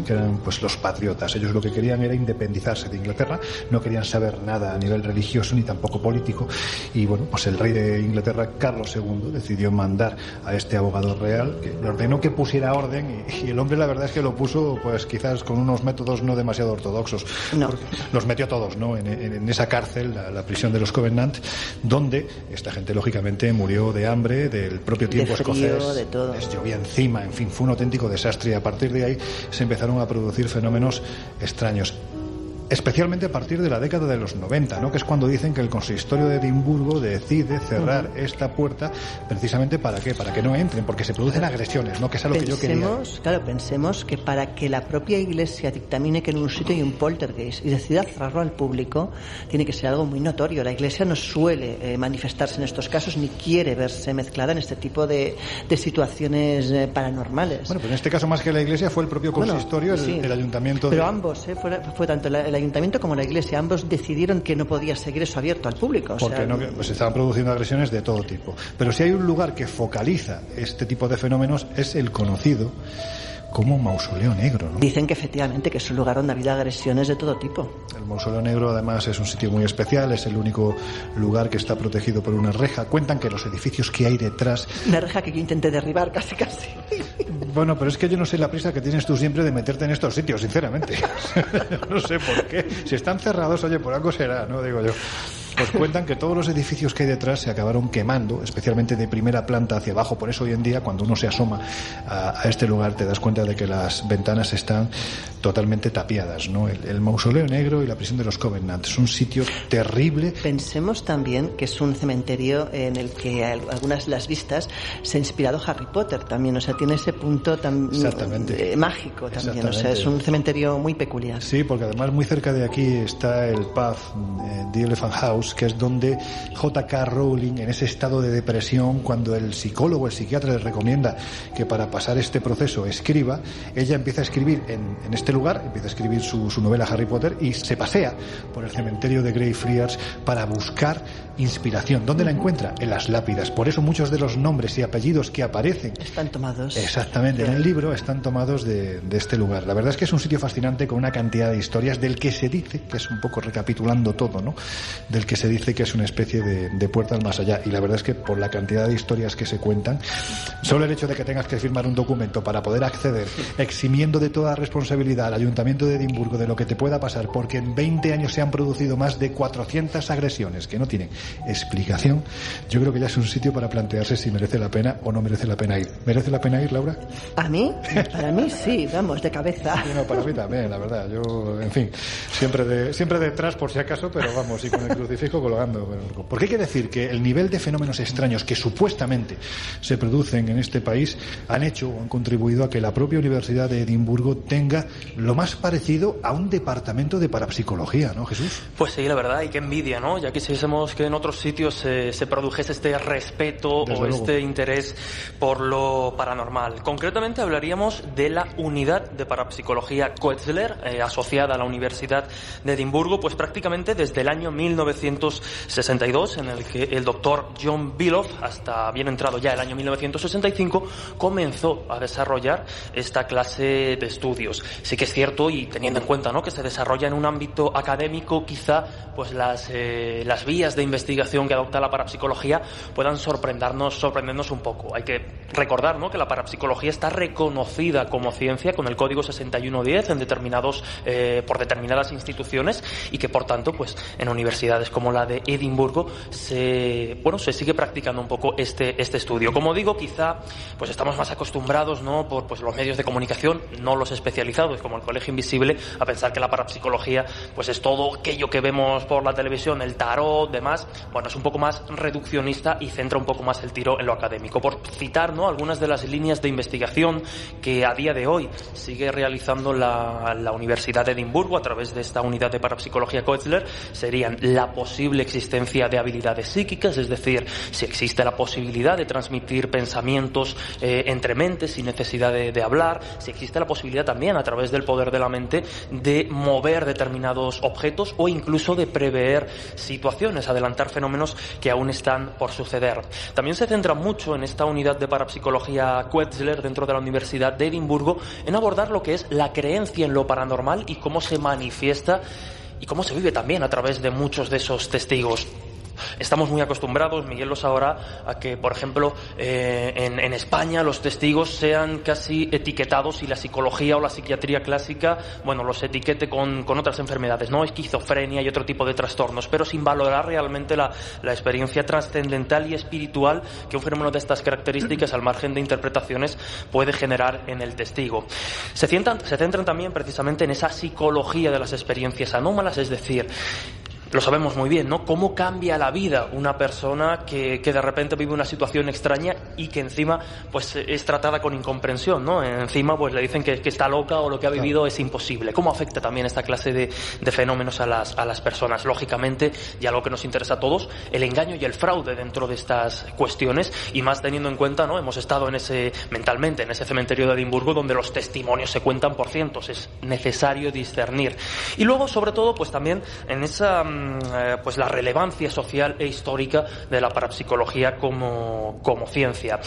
que eran pues los patriotas. Ellos lo que querían era independizarse de Inglaterra, no querían saber nada a nivel religioso ni tampoco político, y bueno, pues el rey de Inglaterra, Carlos II, decidió mandar a este abogado real, que le ordenó que pusiera orden, y el hombre la verdad es que lo puso pues quizás con unos métodos no demasiado ortodoxos. No. Los metió a todos, ¿no? En esa cárcel, la prisión de los Covenant, donde esta gente lógicamente murió de hambre, del propio tiempo de frío, escocés, de todo. les llovía encima, en fin, fue un auténtico desastre, y a partir de ahí se empezaron a producir fenómenos extraños. Especialmente a partir de la década de los 90, ¿no? Que es cuando dicen que el consistorio de Edimburgo decide cerrar esta puerta, precisamente ¿para qué? Para que no entren, porque se producen agresiones, ¿no? Que es a lo que yo quería. Claro, pensemos que para que la propia Iglesia dictamine que en un sitio hay un poltergeist y decida cerrarlo al público, tiene que ser algo muy notorio. La Iglesia no suele manifestarse en estos casos, ni quiere verse mezclada en este tipo de situaciones paranormales. Bueno, pues en este caso, más que la Iglesia, fue el propio consistorio, sí, el ayuntamiento. Pero ambos, fue tanto el ayuntamiento como la iglesia, ambos decidieron que no podía seguir eso abierto al público. Porque no, pues estaban produciendo agresiones de todo tipo. Pero si hay un lugar que focaliza este tipo de fenómenos, es el conocido como Mausoleo Negro, ¿no? Dicen que efectivamente que es un lugar donde ha habido agresiones de todo tipo. El Mausoleo Negro además es un sitio muy especial, es el único lugar que está protegido por una reja. Cuentan que los edificios que hay detrás... Una reja que yo intenté derribar casi. Bueno, pero es que yo no sé la prisa que tienes tú siempre de meterte en estos sitios, sinceramente. No sé por qué. Si están cerrados, oye, por algo será, ¿no? Digo yo. Pues cuentan que todos los edificios que hay detrás se acabaron quemando, especialmente de primera planta hacia abajo. Por eso hoy en día, cuando uno se asoma a este lugar, te das cuenta de que las ventanas están totalmente tapiadas, ¿no? El mausoleo negro y la prisión de los Covenant es un sitio terrible. Pensemos también que es un cementerio en el que algunas de las vistas se ha inspirado Harry Potter también, o sea, tiene ese punto tan mágico también, o sea, es un cementerio muy peculiar. Sí, porque además muy cerca de aquí está el pub The Elephant House, que es donde J.K. Rowling, en ese estado de depresión, cuando el psicólogo, el psiquiatra le recomienda que para pasar este proceso escriba, ella empieza a escribir en este lugar, empieza a escribir su novela Harry Potter y se pasea por el cementerio de Greyfriars para buscar inspiración. ¿Dónde la encuentra? En las lápidas. Por eso muchos de los nombres y apellidos que aparecen están tomados. Exactamente, en el libro están tomados de este lugar. La verdad es que es un sitio fascinante con una cantidad de historias del que se dice, que es un poco recapitulando todo, ¿no? Del que se dice que es una especie de puerta al más allá. Y la verdad es que por la cantidad de historias que se cuentan, solo el hecho de que tengas que firmar un documento para poder acceder, eximiendo de toda responsabilidad al Ayuntamiento de Edimburgo de lo que te pueda pasar, porque en 20 años se han producido más de 400 agresiones que no tienen explicación, yo creo que ya es un sitio para plantearse si merece la pena o no merece la pena ir. ¿Merece la pena ir, Laura? ¿A mí? Para mí sí, vamos, de cabeza. Sí, no, para mí también, la verdad. Yo, en fin, siempre detrás por si acaso, pero vamos, y con el crucifijo colgando. Porque hay que decir que el nivel de fenómenos extraños que supuestamente se producen en este país han hecho o han contribuido a que la propia Universidad de Edimburgo tenga lo más parecido a un departamento de parapsicología, ¿no, Jesús? Pues sí, la verdad, y qué envidia, ¿no? Ya quisiésemos que en otros sitios se produjese este respeto o este interés por lo paranormal. Concretamente hablaríamos de la unidad de parapsicología Koestler, asociada a la Universidad de Edimburgo, pues prácticamente desde el año 1962, en el que el doctor John Bealoff, hasta bien entrado ya el año 1965, comenzó a desarrollar esta clase de estudios. Sí que es cierto, y teniendo en cuenta, ¿no?, que se desarrolla en un ámbito académico, quizá pues las vías de investigación que adopta la parapsicología puedan sorprendernos un poco. Hay que recordar, ¿no?, que la parapsicología está reconocida como ciencia con el Código 6110 por determinadas instituciones, y que por tanto pues en universidades como la de Edimburgo se sigue practicando un poco este estudio. Como digo, quizá pues estamos más acostumbrados, ¿no?, por pues los medios de comunicación, no los especializados como el Colegio Invisible, a pensar que la parapsicología pues es todo aquello que vemos por la televisión, el tarot, demás. Bueno, es un poco más reduccionista y centra un poco más el tiro en lo académico. Por citar, ¿no?, algunas de las líneas de investigación que a día de hoy sigue realizando la Universidad de Edimburgo a través de esta unidad de parapsicología Koestler, serían la posible existencia de habilidades psíquicas, es decir, si existe la posibilidad de transmitir pensamientos entre mentes sin necesidad de hablar, si existe la posibilidad también a través del poder de la mente de mover determinados objetos o incluso de prever situaciones, adelantar fenómenos que aún están por suceder. También se centra mucho en esta unidad de parapsicología Koestler dentro de la Universidad de Edimburgo en abordar lo que es la creencia en lo paranormal y cómo se manifiesta y cómo se vive también a través de muchos de esos testigos. Estamos muy acostumbrados, Miguel lo sabrá, a que, por ejemplo, en España los testigos sean casi etiquetados y la psicología o la psiquiatría clásica, bueno, los etiquete con otras enfermedades, ¿no? Esquizofrenia y otro tipo de trastornos, pero sin valorar realmente la experiencia trascendental y espiritual que un fenómeno de estas características, al margen de interpretaciones, puede generar en el testigo. Se centran también precisamente en esa psicología de las experiencias anómalas, es decir, lo sabemos muy bien, ¿no?, cómo cambia la vida una persona que de repente vive una situación extraña y que encima pues es tratada con incomprensión, ¿no? Encima pues le dicen que está loca o lo que ha vivido es imposible. ¿Cómo afecta también esta clase de fenómenos a las personas? Lógicamente, y algo que nos interesa a todos, el engaño y el fraude dentro de estas cuestiones, y más teniendo en cuenta, ¿no?, hemos estado mentalmente en ese cementerio de Edimburgo donde los testimonios se cuentan por cientos, es necesario discernir. Y luego, sobre todo, pues también en esa pues la relevancia social e histórica de la parapsicología como ciencia.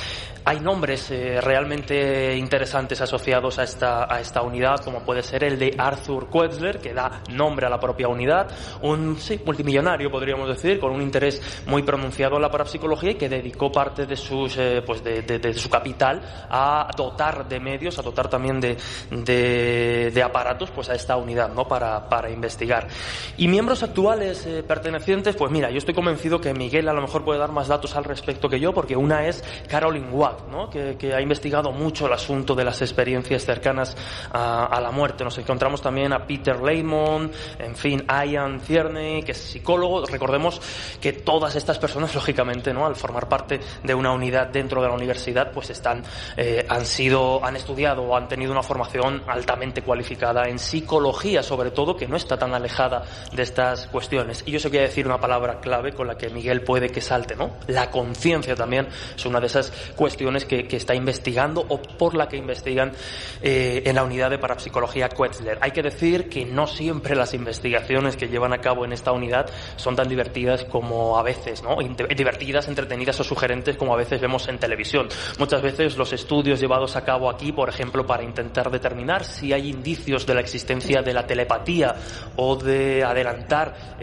Hay nombres realmente interesantes asociados a esta unidad, como puede ser el de Arthur Koestler, que da nombre a la propia unidad, un multimillonario, podríamos decir, con un interés muy pronunciado en la parapsicología y que dedicó parte de su capital a dotar de medios, a dotar también de aparatos pues a esta unidad, ¿no?, para investigar. Y miembros actuales principales pertenecientes, pues mira, yo estoy convencido que Miguel a lo mejor puede dar más datos al respecto que yo, porque una es Caroline Watt, ¿no? que ha investigado mucho el asunto de las experiencias cercanas a la muerte. Nos encontramos también a Peter Lemon, en fin, Ian Tierney, que es psicólogo. Recordemos que todas estas personas, lógicamente, ¿no?, al formar parte de una unidad dentro de la universidad, pues han estudiado o han tenido una formación altamente cualificada en psicología, sobre todo, que no está tan alejada de estas cuestiones. Y yo sé que voy a decir una palabra clave con la que Miguel puede que salte, ¿no? La conciencia también es una de esas cuestiones que está investigando, o por la que investigan en la unidad de parapsicología Quetzler. Hay que decir que no siempre las investigaciones que llevan a cabo en esta unidad son tan divertidas como a veces, ¿no? Divertidas, entretenidas o sugerentes como a veces vemos en televisión. Muchas veces los estudios llevados a cabo aquí, por ejemplo, para intentar determinar si hay indicios de la existencia de la telepatía o de adelantar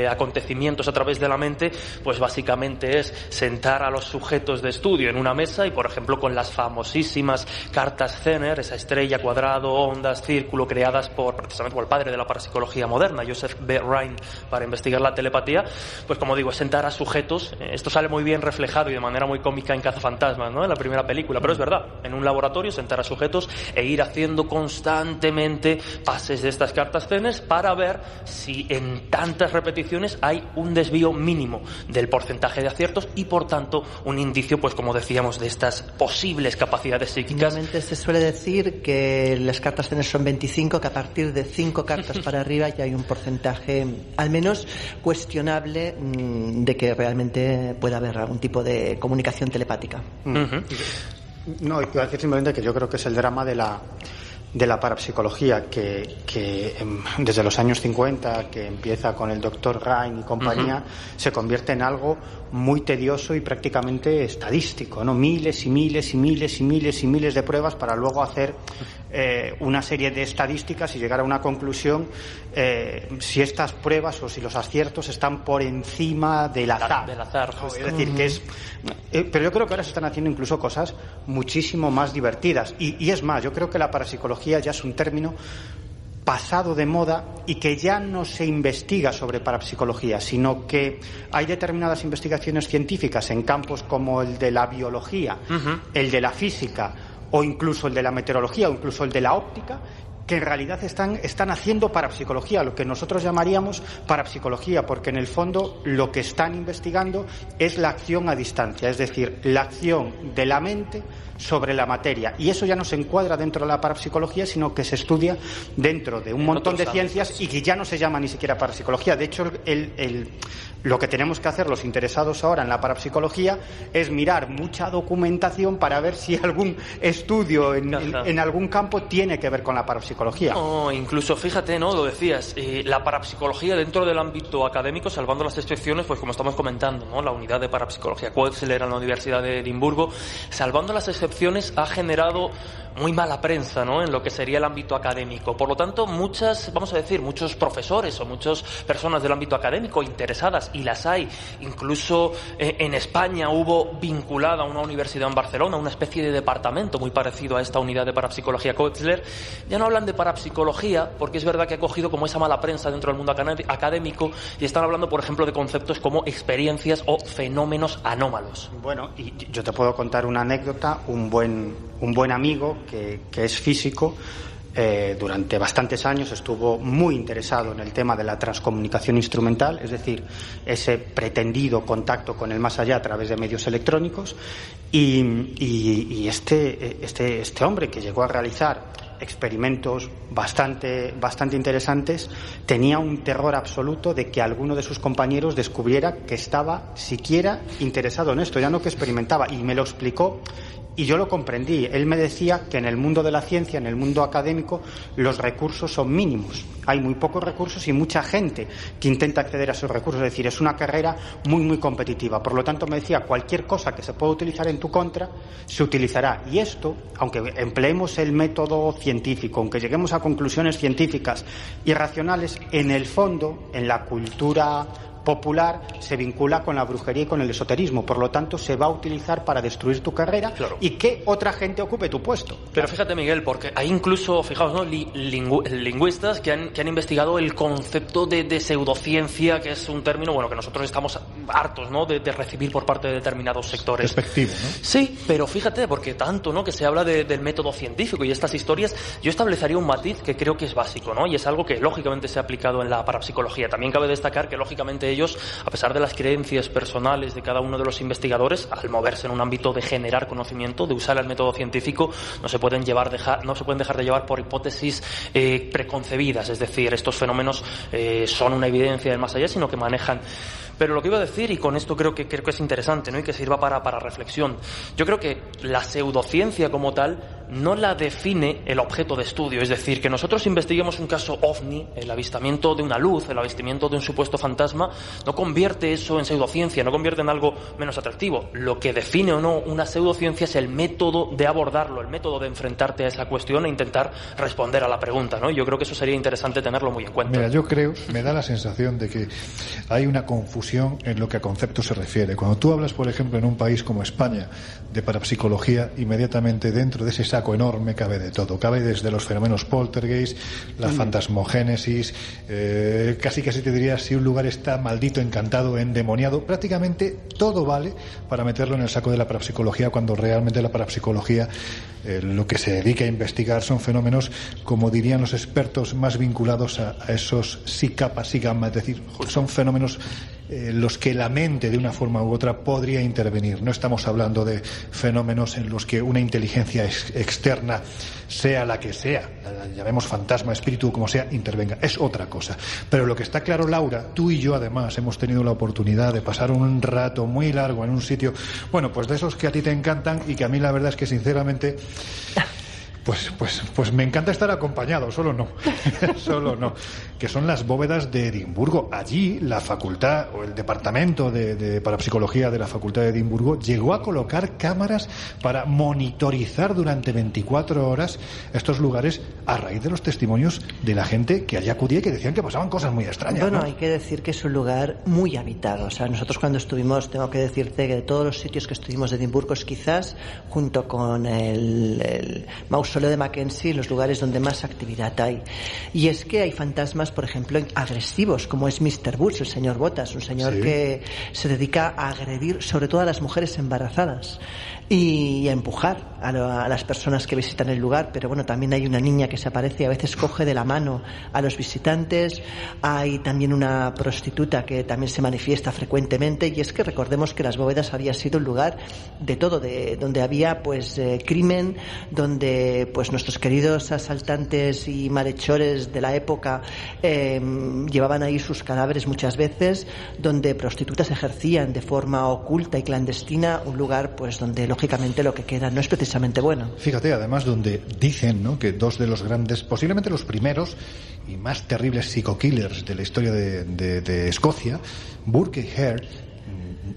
acontecimientos a través de la mente, pues básicamente es sentar a los sujetos de estudio en una mesa y, por ejemplo, con las famosísimas cartas Zener, esa estrella, cuadrado, ondas, círculo, creadas precisamente por el padre de la parapsicología moderna, Joseph B. Rhine, para investigar la telepatía, pues como digo, es sentar a sujetos. Esto sale muy bien reflejado y de manera muy cómica en Cazafantasmas, ¿no?, en la primera película, pero es verdad, en un laboratorio sentar a sujetos e ir haciendo constantemente pases de estas cartas Zener para ver si en tantas repeticiones hay un desvío mínimo del porcentaje de aciertos y, por tanto, un indicio, pues como decíamos, de estas posibles capacidades psíquicas. Normalmente se suele decir que las cartas Zener son 25, que a partir de 5 cartas para arriba ya hay un porcentaje al menos cuestionable de que realmente pueda haber algún tipo de comunicación telepática. No, iba a decir simplemente que yo creo que es el drama de la parapsicología que desde los años 50, que empieza con el doctor Rhine y compañía, se convierte en algo muy tedioso y prácticamente estadístico, ¿no? Miles y miles y miles y miles y miles de pruebas para luego hacer una serie de estadísticas y llegar a una conclusión si estas pruebas o si los aciertos están por encima del azar. Del azar, es decir, que es... pero yo creo que ahora se están haciendo incluso cosas muchísimo más divertidas. Y es más, yo creo que la parapsicología ya es un término pasado de moda y que ya no se investiga sobre parapsicología, sino que hay determinadas investigaciones científicas en campos como el de la biología, el de la física, o incluso el de la meteorología, o incluso el de la óptica, que en realidad están haciendo parapsicología, lo que nosotros llamaríamos parapsicología, porque en el fondo lo que están investigando es la acción a distancia, es decir, la acción de la mente sobre la materia. Y eso ya no se encuadra dentro de la parapsicología, sino que se estudia dentro de un montón de ciencias y que ya no se llama ni siquiera parapsicología. De hecho, lo que tenemos que hacer los interesados ahora en la parapsicología es mirar mucha documentación para ver si algún estudio en algún campo tiene que ver con la parapsicología. No, incluso, fíjate, ¿no?, lo decías, la parapsicología dentro del ámbito académico, salvando las excepciones, pues como estamos comentando, ¿no?, la unidad de parapsicología Quetzler en la Universidad de Edimburgo, salvando las excepciones, ha generado muy mala prensa, ¿no?, en lo que sería el ámbito académico. Por lo tanto, muchos profesores o muchas personas del ámbito académico interesadas, y las hay, incluso en España hubo vinculada a una universidad en Barcelona, una especie de departamento muy parecido a esta unidad de parapsicología Quetzler, ya no hablan de parapsicología, porque es verdad que ha cogido como esa mala prensa dentro del mundo académico, y están hablando, por ejemplo, de conceptos como experiencias o fenómenos anómalos. Bueno, y yo te puedo contar una anécdota. Un buen amigo que es físico, durante bastantes años estuvo muy interesado en el tema de la transcomunicación instrumental, es decir, ese pretendido contacto con el más allá a través de medios electrónicos, y este hombre, que llegó a realizar experimentos bastante interesantes, tenía un terror absoluto de que alguno de sus compañeros descubriera que estaba siquiera interesado en esto, ya no que experimentaba, y me lo explicó. Y yo lo comprendí. Él me decía que en el mundo de la ciencia, en el mundo académico, los recursos son mínimos. Hay muy pocos recursos y mucha gente que intenta acceder a esos recursos. Es decir, es una carrera muy, muy competitiva. Por lo tanto, me decía, cualquier cosa que se pueda utilizar en tu contra, se utilizará. Y esto, aunque empleemos el método científico, aunque lleguemos a conclusiones científicas y racionales, en el fondo, en la cultura popular se vincula con la brujería y con el esoterismo, por lo tanto se va a utilizar para destruir tu carrera y que otra gente ocupe tu puesto. Pero fíjate, Miguel, porque hay incluso, fijaos, ¿no? Lingüistas que han investigado el concepto de pseudociencia, que es un término, bueno, que nosotros estamos hartos, ¿no?, de recibir por parte de determinados sectores. Despectivo, ¿no? Sí, pero fíjate, porque tanto, ¿no?, que se habla del método científico y estas historias, yo establecería un matiz que creo que es básico, ¿no? Y es algo que lógicamente se ha aplicado en la parapsicología. También cabe destacar que lógicamente ellos, a pesar de las creencias personales de cada uno de los investigadores, al moverse en un ámbito de generar conocimiento, de usar el método científico, no se pueden dejar de llevar por hipótesis preconcebidas, es decir, estos fenómenos son una evidencia del más allá, sino que manejan. Pero lo que iba a decir, y con esto creo que es interesante, ¿no?, y que sirva para reflexión, yo creo que la pseudociencia como tal no la define el objeto de estudio. Es decir, que nosotros investiguemos un caso ovni, el avistamiento de una luz, el avistamiento de un supuesto fantasma, no convierte eso en pseudociencia, no convierte en algo menos atractivo. Lo que define o no una pseudociencia es el método de abordarlo, el método de enfrentarte a esa cuestión e intentar responder a la pregunta, ¿no? Yo creo que eso sería interesante tenerlo muy en cuenta. Mira, yo creo, me da la sensación de que hay una confusión en lo que a conceptos se refiere. Cuando tú hablas, por ejemplo, en un país como España de parapsicología, inmediatamente dentro de ese saco enorme cabe de todo. Cabe desde los fenómenos poltergeist, la fantasmogénesis, casi te diría si un lugar está maldito, encantado, endemoniado. Prácticamente todo vale para meterlo en el saco de la parapsicología, cuando realmente la parapsicología lo que se dedica a investigar son fenómenos, como dirían los expertos, más vinculados a esos sí capa, sí gamma, es decir, son fenómenos los que la mente de una forma u otra podría intervenir. No estamos hablando de fenómenos en los que una inteligencia externa, sea la que sea, llamemos fantasma, espíritu, como sea, intervenga. Es otra cosa. Pero lo que está claro, Laura, tú y yo además hemos tenido la oportunidad de pasar un rato muy largo en un sitio, bueno, pues de esos que a ti te encantan y que a mí la verdad es que sinceramente pues me encanta estar acompañado, solo no, que son las bóvedas de Edimburgo. Allí la facultad o el departamento de parapsicología de la facultad de Edimburgo llegó a colocar cámaras para monitorizar durante 24 horas estos lugares a raíz de los testimonios de la gente que allí acudía y que decían que pasaban cosas muy extrañas. Bueno, ¿no? hay que decir que es un lugar muy habitado. O sea, nosotros cuando estuvimos, tengo que decirte que de todos los sitios que estuvimos de Edimburgo es quizás, junto con el mausoleo de Mackenzie, los lugares donde más actividad hay. Y es que hay fantasmas, por ejemplo, agresivos, como es Mr. Boots, el señor Botas, un señor que se dedica a agredir sobre todo a las mujeres embarazadas y a empujar a las personas que visitan el lugar. Pero bueno, también hay una niña que se aparece y a veces coge de la mano a los visitantes. Hay también una prostituta que también se manifiesta frecuentemente, y es que recordemos que las bóvedas había sido un lugar de todo, donde había pues crimen, donde pues nuestros queridos asaltantes y malhechores de la época llevaban ahí sus cadáveres muchas veces, donde prostitutas ejercían de forma oculta y clandestina, un lugar pues donde lógicamente lo que queda no es precisamente bueno. Fíjate, además, donde dicen, ¿no?, que dos de los grandes, posiblemente los primeros y más terribles psico-killers de la historia de Escocia, Burke y Hare,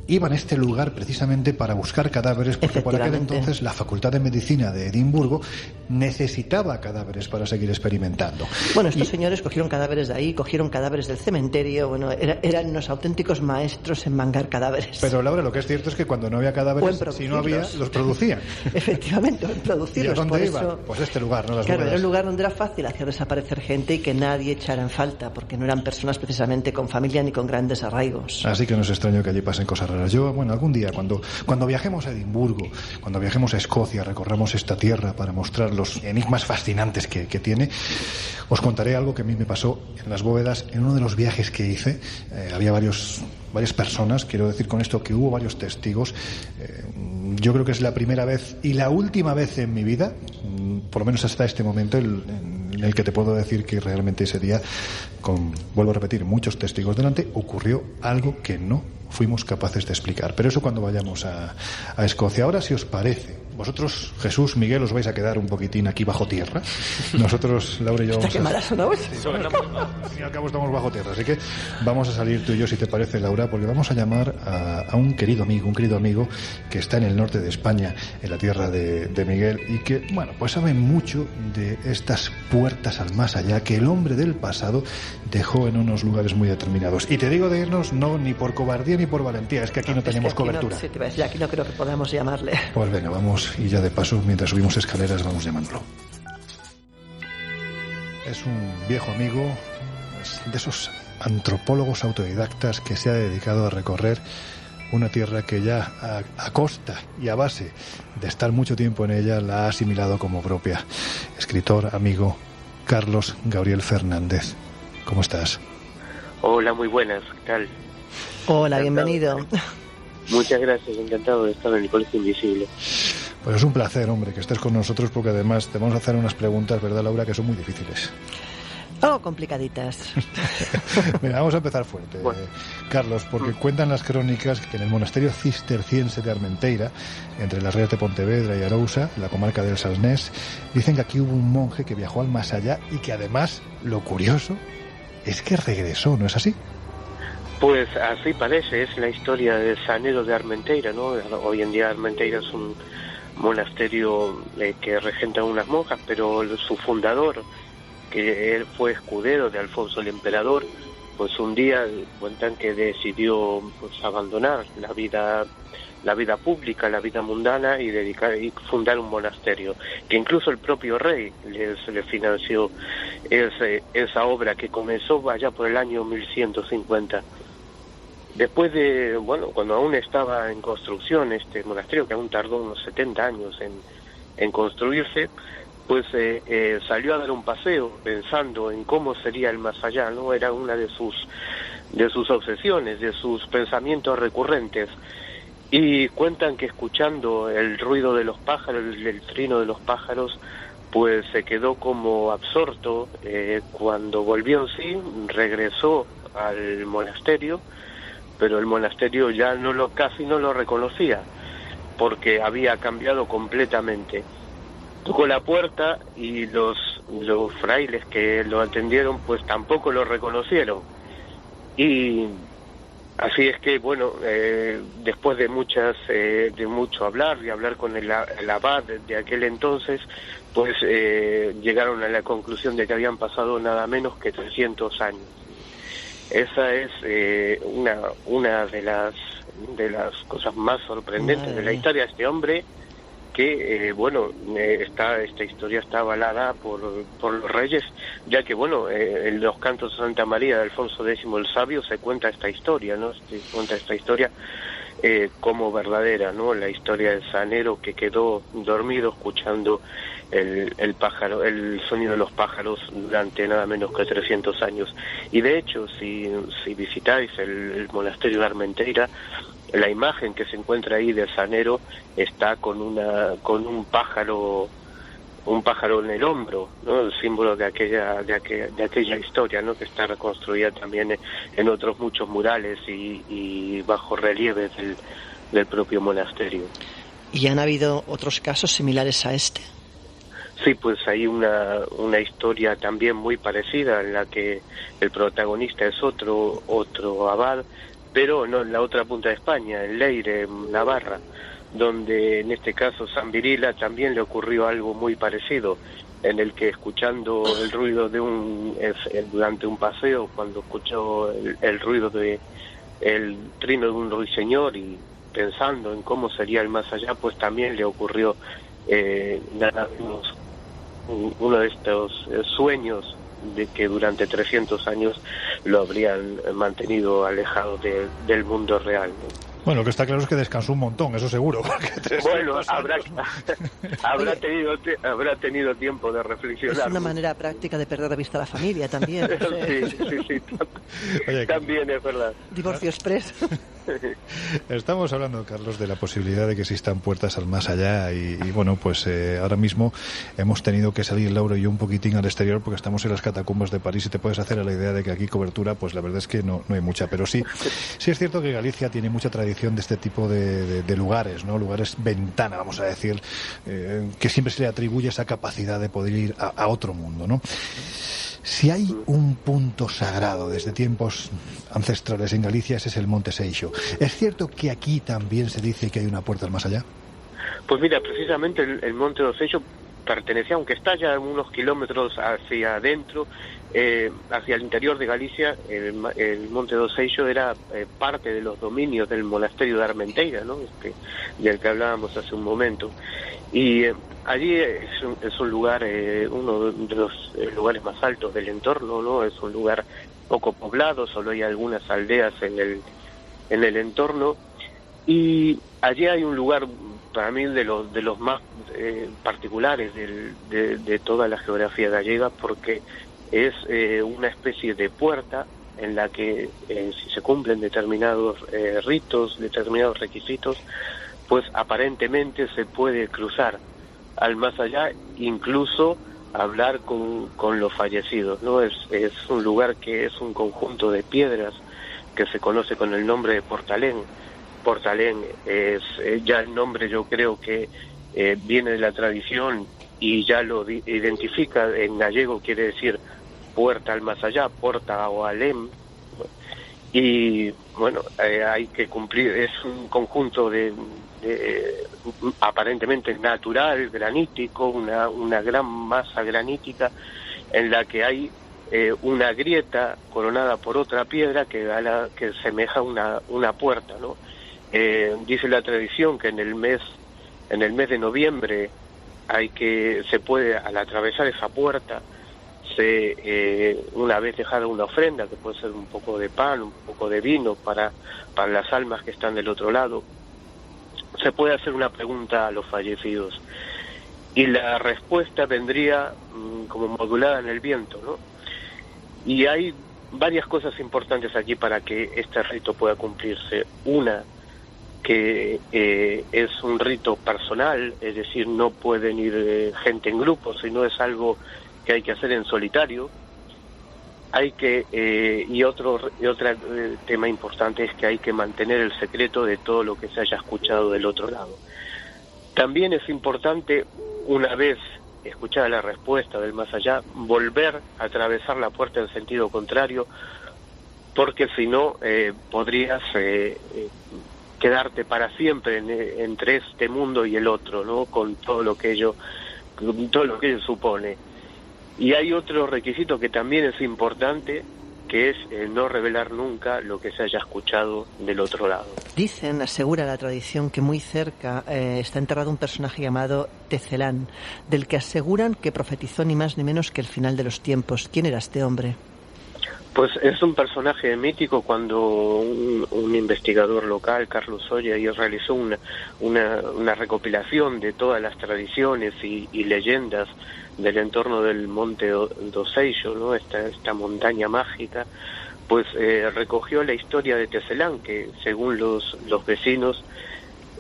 iban a este lugar precisamente para buscar cadáveres, porque por aquel entonces la Facultad de Medicina de Edimburgo necesitaba cadáveres para seguir experimentando. Bueno, estos señores cogieron cadáveres de ahí, cogieron cadáveres del cementerio, bueno, eran unos auténticos maestros en mangar cadáveres. Pero Laura, lo que es cierto es que cuando no había cadáveres, si no había, los producían. Efectivamente, en producirlos. ¿Y a dónde iba? Pues este lugar, ¿no? Las claro, bóvedas. Era un lugar donde era fácil hacer desaparecer gente y que nadie echara en falta, porque no eran personas precisamente con familia ni con grandes arraigos. Así que no es extraño que allí pasen cosas raras. Yo, bueno, algún día cuando viajemos a Edimburgo, cuando viajemos a Escocia, recorramos esta tierra para mostrar los enigmas fascinantes que tiene, os contaré algo que a mí me pasó en las bóvedas en uno de los viajes que hice. Había varias personas, quiero decir con esto que hubo varios testigos. Yo creo que es la primera vez y la última vez en mi vida, por lo menos hasta este momento, en el que te puedo decir que realmente ese día, vuelvo a repetir, muchos testigos delante, ocurrió algo que no fuimos capaces de explicar. Pero eso cuando vayamos a Escocia. Ahora, si os parece, vosotros, Jesús, Miguel, os vais a quedar un poquitín aquí bajo tierra. Nosotros, Laura y yo, vamos al fin y al cabo estamos bajo tierra, así que vamos a salir tú y yo, si te parece, Laura, porque vamos a llamar a un querido amigo que está en el norte de España, en la tierra de Miguel, y que, bueno, pues sabe mucho de estas puertas al más allá que el hombre del pasado dejó en unos lugares muy determinados. Y te digo de irnos no ni por cobardía ni por valentía, es que aquí no tenemos cobertura. Sí, te ves, ya aquí no creo que podamos llamarle. Pues venga, vamos, y ya de paso, mientras subimos escaleras, vamos llamándolo. Es un viejo amigo, es de esos antropólogos autodidactas que se ha dedicado a recorrer una tierra que ya a costa y a base de estar mucho tiempo en ella la ha asimilado como propia. Escritor, amigo, Carlos Gabriel Fernández. ¿Cómo estás? Hola, muy buenas, ¿qué tal? Hola, bienvenido. Muchas gracias, encantado de estar en el Colegio Invisible. Pues es un placer, hombre, que estés con nosotros, porque además te vamos a hacer unas preguntas, ¿verdad, Laura?, que son muy difíciles. Oh, complicaditas. Mira, vamos a empezar fuerte, bueno. Carlos, porque cuentan las crónicas que en el monasterio cisterciense de Armenteira, entre las Rías de Pontevedra y Arousa, en la comarca del Salnés, dicen que aquí hubo un monje que viajó al más allá y que además, lo curioso, es que regresó, ¿no es así? Pues así parece, es la historia de Sanero de Armenteira, ¿no? Hoy en día Armenteira es un monasterio que regentan unas monjas, pero su fundador, que él fue escudero de Alfonso el Emperador, pues un día cuentan que decidió pues abandonar la vida pública, la vida mundana y fundar un monasterio, que incluso el propio rey le financió esa obra, que comenzó allá por el año 1150. Después de, cuando aún estaba en construcción este monasterio, que aún tardó unos 70 años en construirse, pues salió a dar un paseo pensando en cómo sería el más allá, ¿no? Era una de sus obsesiones, de sus pensamientos recurrentes. Y cuentan que escuchando el ruido de los pájaros, el trino de los pájaros, pues se quedó como absorto. Cuando volvió en sí, regresó al monasterio, pero el monasterio ya casi no lo reconocía, porque había cambiado completamente. Tocó la puerta y los frailes que lo atendieron pues tampoco lo reconocieron. Y así es que después de mucho hablar con el abad de aquel entonces, pues llegaron a la conclusión de que habían pasado nada menos que 300 años. Esa es una de las cosas más sorprendentes de la historia de este hombre, que esta historia está avalada por los reyes, ya que en los cantos de Santa María de Alfonso X el Sabio se cuenta esta historia, ¿no? Como verdadera, ¿no? La historia del sanero que quedó dormido escuchando el sonido de los pájaros durante nada menos que 300 años. Y de hecho, si visitáis el monasterio de Armenteira, la imagen que se encuentra ahí del sanero está con un pájaro en el hombro, ¿no? El símbolo de aquella historia, ¿no? Que está reconstruida también en otros muchos murales y bajo relieves del propio monasterio. ¿Y han habido otros casos similares a este? Sí, pues hay una historia también muy parecida, en la que el protagonista es otro abad, pero no en la otra punta de España, en Leire, en Navarra, donde en este caso San Virila también le ocurrió algo muy parecido, en el que escuchando el ruido durante un paseo, cuando escuchó el ruido el trino de un ruiseñor y pensando en cómo sería el más allá, pues también le ocurrió uno de estos sueños de que durante 300 años lo habrían mantenido alejado del mundo real, ¿no? Bueno, lo que está claro es que descansó un montón, eso seguro. Habrá tenido tiempo de reflexionar. Es una manera práctica de perder de vista a la familia también. Sí. Oye, también es verdad. Divorcio express. Estamos hablando, Carlos, de la posibilidad de que existan puertas al más allá y bueno, pues ahora mismo hemos tenido que salir Laura y yo un poquitín al exterior porque estamos en las catacumbas de París y te puedes hacer a la idea de que aquí cobertura, pues la verdad es que no hay mucha, pero sí es cierto que Galicia tiene mucha tradición de este tipo de lugares, ¿no? Lugares ventana, vamos a decir, que siempre se le atribuye esa capacidad de poder ir a otro mundo, ¿no? Si hay un punto sagrado desde tiempos ancestrales en Galicia, ese es el Monte Seixo. ¿Es cierto que aquí también se dice que hay una puerta al más allá? Pues mira, precisamente el Monte do Seixo pertenecía, aunque está ya unos kilómetros hacia adentro, hacia el interior de Galicia, el Monte do Seixo era parte de los dominios del monasterio de Armenteira, ¿no? Del que hablábamos hace un momento. Y allí es un lugar, uno de los lugares más altos del entorno, ¿no? Es un lugar poco poblado, solo hay algunas aldeas en el entorno, y allí hay un lugar para mí de los más particulares de toda la geografía gallega, porque es una especie de puerta en la que si se cumplen determinados ritos, determinados requisitos, pues aparentemente se puede cruzar al más allá, incluso hablar con los fallecidos, ¿no? Es un lugar que es un conjunto de piedras que se conoce con el nombre de Portalén. Portalén es ya el nombre, yo creo que viene de la tradición y ya lo identifica, en gallego quiere decir puerta al más allá, porta o alem, y bueno, hay que cumplir, es un conjunto de aparentemente natural, granítico, una gran masa granítica en la que hay una grieta coronada por otra piedra que semeja una puerta, ¿no? Dice la tradición que en el mes de noviembre se puede, al atravesar esa puerta, una vez dejada una ofrenda, que puede ser un poco de pan, un poco de vino para las almas que están del otro lado, se puede hacer una pregunta a los fallecidos y la respuesta vendría como modulada en el viento, ¿no? Y hay varias cosas importantes aquí para que este rito pueda cumplirse. Una, que es un rito personal, es decir, no pueden ir gente en grupo, sino es algo que hay que hacer en solitario. Y otro tema importante es que hay que mantener el secreto de todo lo que se haya escuchado del otro lado. También es importante, una vez escuchada la respuesta del más allá, volver a atravesar la puerta en sentido contrario, porque si no podrías quedarte para siempre entre este mundo y el otro, ¿no? Con todo lo que ello supone. Y hay otro requisito que también es importante, que es no revelar nunca lo que se haya escuchado del otro lado. Dicen, asegura la tradición, que muy cerca está enterrado un personaje llamado Tecelán, del que aseguran que profetizó ni más ni menos que el final de los tiempos. ¿Quién era este hombre? Pues es un personaje mítico. Cuando un investigador local, Carlos Solla, realizó una recopilación de todas las tradiciones y leyendas del entorno del Monte do Seixo, ¿no? Esta montaña mágica, pues recogió la historia de Tecelán, que según los vecinos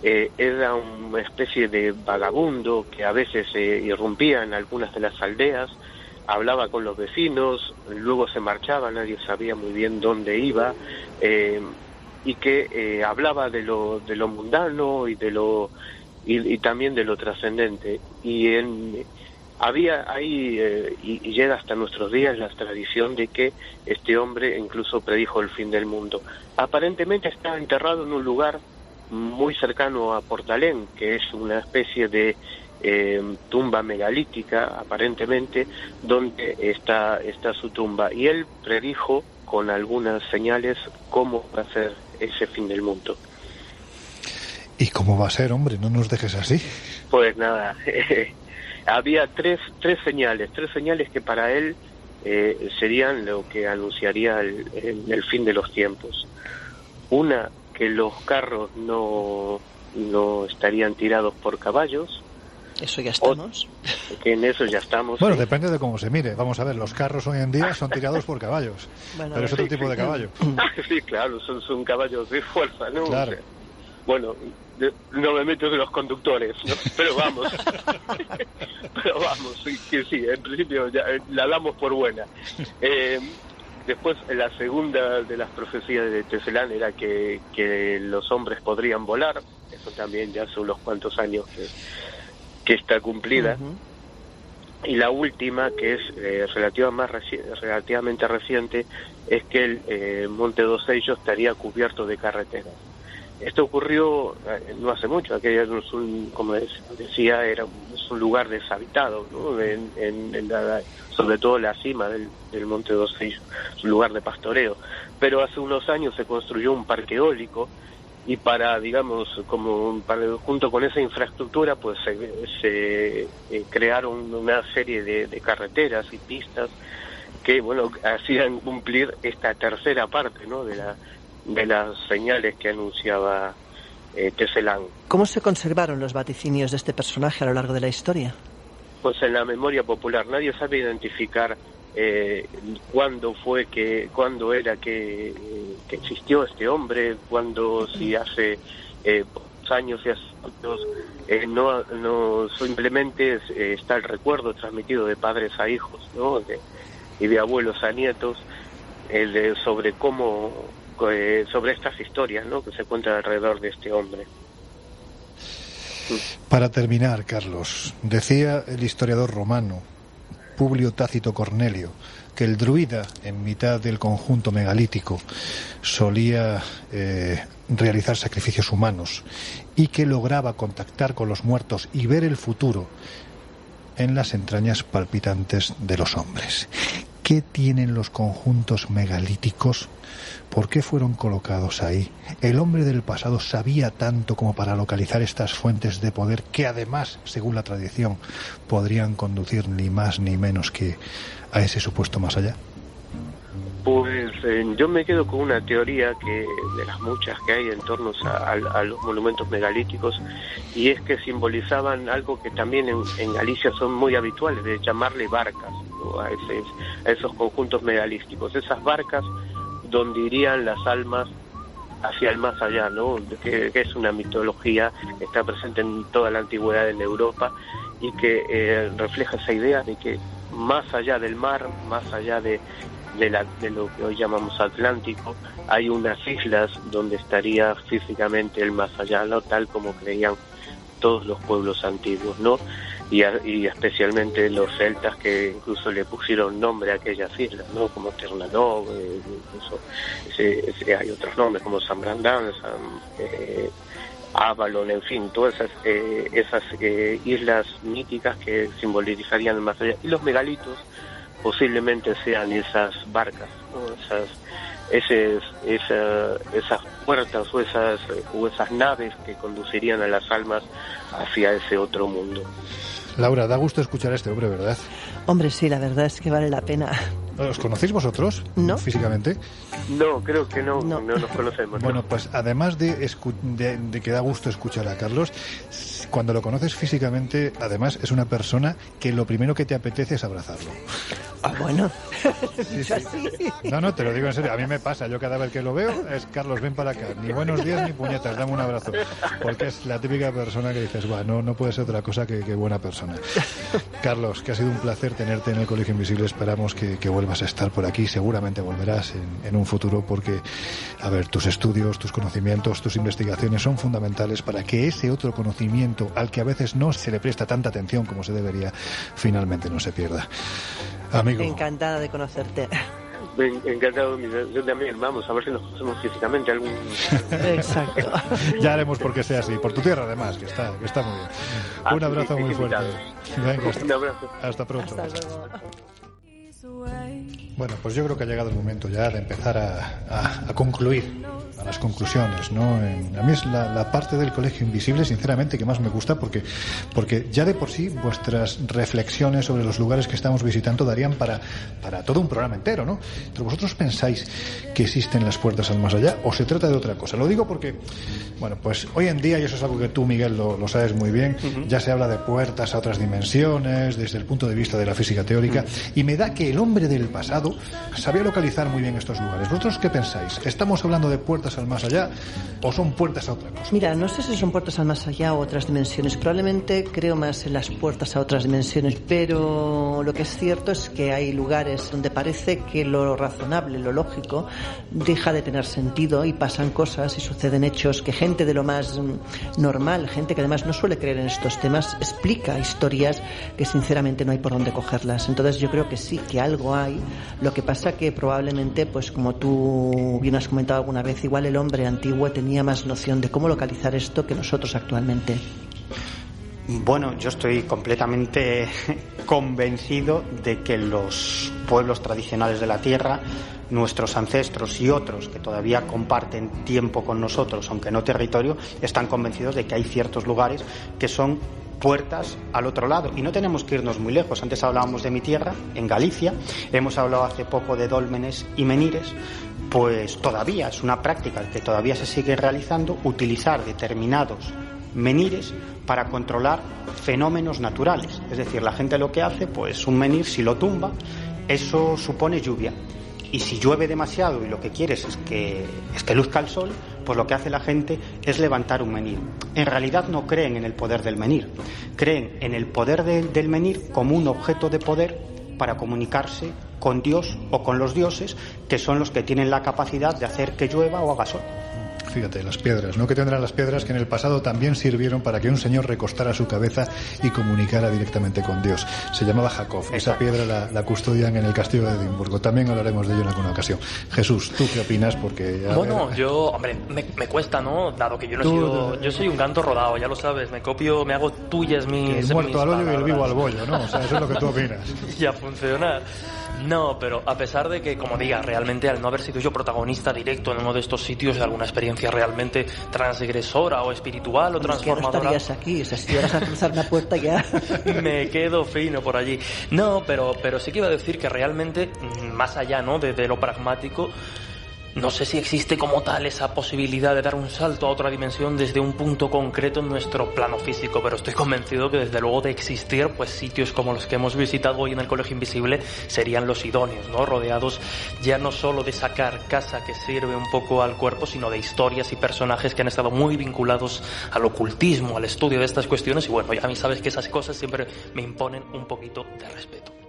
era una especie de vagabundo que a veces irrumpía en algunas de las aldeas, hablaba con los vecinos, luego se marchaba, nadie sabía muy bien dónde iba, y que hablaba de lo mundano y también de lo trascendente. Y había ahí, y llega hasta nuestros días, la tradición de que este hombre incluso predijo el fin del mundo. Aparentemente está enterrado en un lugar muy cercano a Portalén, que es una especie de tumba megalítica, aparentemente, donde está su tumba. Y él predijo con algunas señales cómo va a ser ese fin del mundo. ¿Y cómo va a ser, hombre? No nos dejes así. Pues nada, había tres señales que para él serían lo que anunciaría el fin de los tiempos. Una, que los carros no estarían tirados por caballos. Eso ya estamos. Que en eso ya estamos. Bueno, sí. depende de cómo se mire. Vamos a ver, los carros hoy en día son tirados por caballos. Bueno, pero es otro tipo de caballo. Sí, claro, son caballos de fuerza, ¿no? Claro. O sea, bueno, no me meto de los conductores, ¿no? Pero vamos. Pero vamos, sí, en principio ya la damos por buena. Después, la segunda de las profecías de Tecelán era que los hombres podrían volar. Eso también ya hace unos cuantos años que está cumplida. Y la última, que es relativamente reciente, es que el Monte dos Sellos estaría cubierto de carreteras. Esto ocurrió no hace mucho. Aquello es como decía, es un lugar deshabitado, ¿no? Sobre todo la cima del Monte dos Sellos, es un lugar de pastoreo. Pero hace unos años se construyó un parque eólico, y junto con esa infraestructura pues se crearon una serie de carreteras y pistas que hacían cumplir esta tercera parte, ¿no? de las señales que anunciaba Tecelán. ¿Cómo se conservaron los vaticinios de este personaje a lo largo de la historia? Pues en la memoria popular nadie sabe identificar cuándo era que existió este hombre, si hace años y hace años, no simplemente está el recuerdo transmitido de padres a hijos, ¿no? Y de abuelos a nietos, sobre estas historias, ¿no? Que se cuentan alrededor de este hombre. Para terminar, Carlos, decía el historiador romano Publio Tácito Cornelio que el druida, en mitad del conjunto megalítico, solía realizar sacrificios humanos y que lograba contactar con los muertos y ver el futuro en las entrañas palpitantes de los hombres. ¿Qué tienen los conjuntos megalíticos? ¿Por qué fueron colocados ahí? El hombre del pasado sabía tanto como para localizar estas fuentes de poder que además, según la tradición, podrían conducir ni más ni menos que a ese supuesto más allá. Pues yo me quedo con una teoría de las muchas que hay en torno a los monumentos megalíticos, y es que simbolizaban algo que también en Galicia son muy habituales, de llamarle barcas, ¿no? a esos conjuntos megalíticos, esas barcas donde irían las almas hacia el más allá, ¿no? Que es una mitología que está presente en toda la antigüedad en Europa y que refleja esa idea de que más allá del mar, más allá de lo que hoy llamamos Atlántico, hay unas islas donde estaría físicamente el más allá, ¿no? Tal como creían todos los pueblos antiguos, ¿no? Y especialmente los celtas, que incluso le pusieron nombre a aquellas islas, ¿no? Como Ternanov, hay otros nombres como San Brandán, Avalon, en fin, todas esas islas míticas que simbolizarían el más allá. Y los megalitos posiblemente sean esas barcas, ¿no? Esas puertas o esas naves que conducirían a las almas hacia ese otro mundo. Laura, da gusto escuchar a este hombre, ¿verdad? Hombre, sí, la verdad es que vale la pena. ¿Os conocéis vosotros? ¿No? ¿Físicamente? No, creo que no nos conocemos. Bueno, pues además de que da gusto escuchar a Carlos, cuando lo conoces físicamente, además es una persona que lo primero que te apetece es abrazarlo. Ah, bueno. Sí. No, te lo digo en serio. A mí me pasa. Yo cada vez que lo veo es Carlos, ven para acá. Ni buenos días ni puñetas, dame un abrazo. Porque es la típica persona que dices, no puede ser otra cosa que buena persona. Carlos, que ha sido un placer tenerte en el Colegio Invisible. Esperamos que vuelvas a estar por aquí. Seguramente volverás en un futuro porque, a ver, tus estudios, tus conocimientos, tus investigaciones son fundamentales para que ese otro conocimiento al que a veces no se le presta tanta atención como se debería, finalmente no se pierda. Amigo. Encantada de conocerte. Encantado, yo también. Vamos a ver si nos conocemos físicamente algún. Exacto. Ya haremos porque sea así, por tu tierra además, que está muy bien. Un abrazo muy fuerte. Venga, un abrazo. Hasta pronto. Hasta luego. Bueno, pues yo creo que ha llegado el momento ya de empezar a concluir a las conclusiones, ¿no? A mí es la parte del Colegio Invisible, sinceramente, que más me gusta, porque ya de por sí vuestras reflexiones sobre los lugares que estamos visitando darían para todo un programa entero, ¿no? Pero vosotros pensáis que existen las puertas al más allá, o se trata de otra cosa. Lo digo porque, bueno, pues hoy en día, y eso es algo que tú, Miguel, lo sabes muy bien, ya se habla de puertas a otras dimensiones desde el punto de vista de la física teórica, y me da que el hombre del pasado sabía localizar muy bien estos lugares. ¿Vosotros qué pensáis? ¿Estamos hablando de puertas al más allá o son puertas a otra cosa? Mira, no sé si son puertas al más allá o otras dimensiones. Probablemente creo más en las puertas a otras dimensiones, pero lo que es cierto es que hay lugares donde parece que lo razonable, lo lógico, deja de tener sentido y pasan cosas y suceden hechos que gente de lo más normal, gente que además no suele creer en estos temas, explica historias que sinceramente no hay por dónde cogerlas. Entonces yo creo que sí, que algo hay. Lo que pasa que probablemente, pues como tú bien has comentado alguna vez, igual el hombre antiguo tenía más noción de cómo localizar esto que nosotros actualmente. Bueno, yo estoy completamente convencido de que los pueblos tradicionales de la Tierra, nuestros ancestros y otros que todavía comparten tiempo con nosotros, aunque no territorio, están convencidos de que hay ciertos lugares que son puertas al otro lado. Y no tenemos que irnos muy lejos. Antes hablábamos de mi tierra, en Galicia. Hemos hablado hace poco de dólmenes y menires. Pues todavía es una práctica que todavía se sigue realizando, utilizar determinados menires para controlar fenómenos naturales. Es decir, la gente lo que hace, pues un menhir, si lo tumba, eso supone lluvia. Y si llueve demasiado y lo que quieres es que luzca el sol, pues lo que hace la gente es levantar un menhir. En realidad no creen en el poder del menhir, creen en el poder del menhir como un objeto de poder para comunicarse con Dios o con los dioses, que son los que tienen la capacidad de hacer que llueva o haga sol. Fíjate, las piedras, ¿no? Que tendrán las piedras que en el pasado también sirvieron para que un señor recostara su cabeza y comunicara directamente con Dios. Se llamaba Jacob. Esa piedra la custodian en el castillo de Edimburgo. También hablaremos de ello en alguna ocasión. Jesús, ¿tú qué opinas? Porque yo, hombre, me cuesta, ¿no? Dado que yo no he sido... Yo soy un canto rodado, ya lo sabes. Me copio, me hago tuyas mis... El muerto al hoyo y el vivo al bollo, ¿no? O sea, eso es lo que tú opinas. Y a funcionar. No, pero a pesar de que, como diga, realmente al no haber sido yo protagonista directo en uno de estos sitios de alguna experiencia realmente transgresora o espiritual o transformadora... Es que no estarías aquí, o sea, si llegas a cruzar una puerta ya... Me quedo fino por allí. No, pero sí que iba a decir que realmente, más allá, ¿no?, de lo pragmático, no sé si existe como tal esa posibilidad de dar un salto a otra dimensión desde un punto concreto en nuestro plano físico, pero estoy convencido que desde luego de existir, pues sitios como los que hemos visitado hoy en el Colegio Invisible serían los idóneos, ¿no? Rodeados ya no solo de esa carcasa que sirve un poco al cuerpo, sino de historias y personajes que han estado muy vinculados al ocultismo, al estudio de estas cuestiones, y bueno, ya a mí sabes que esas cosas siempre me imponen un poquito de respeto.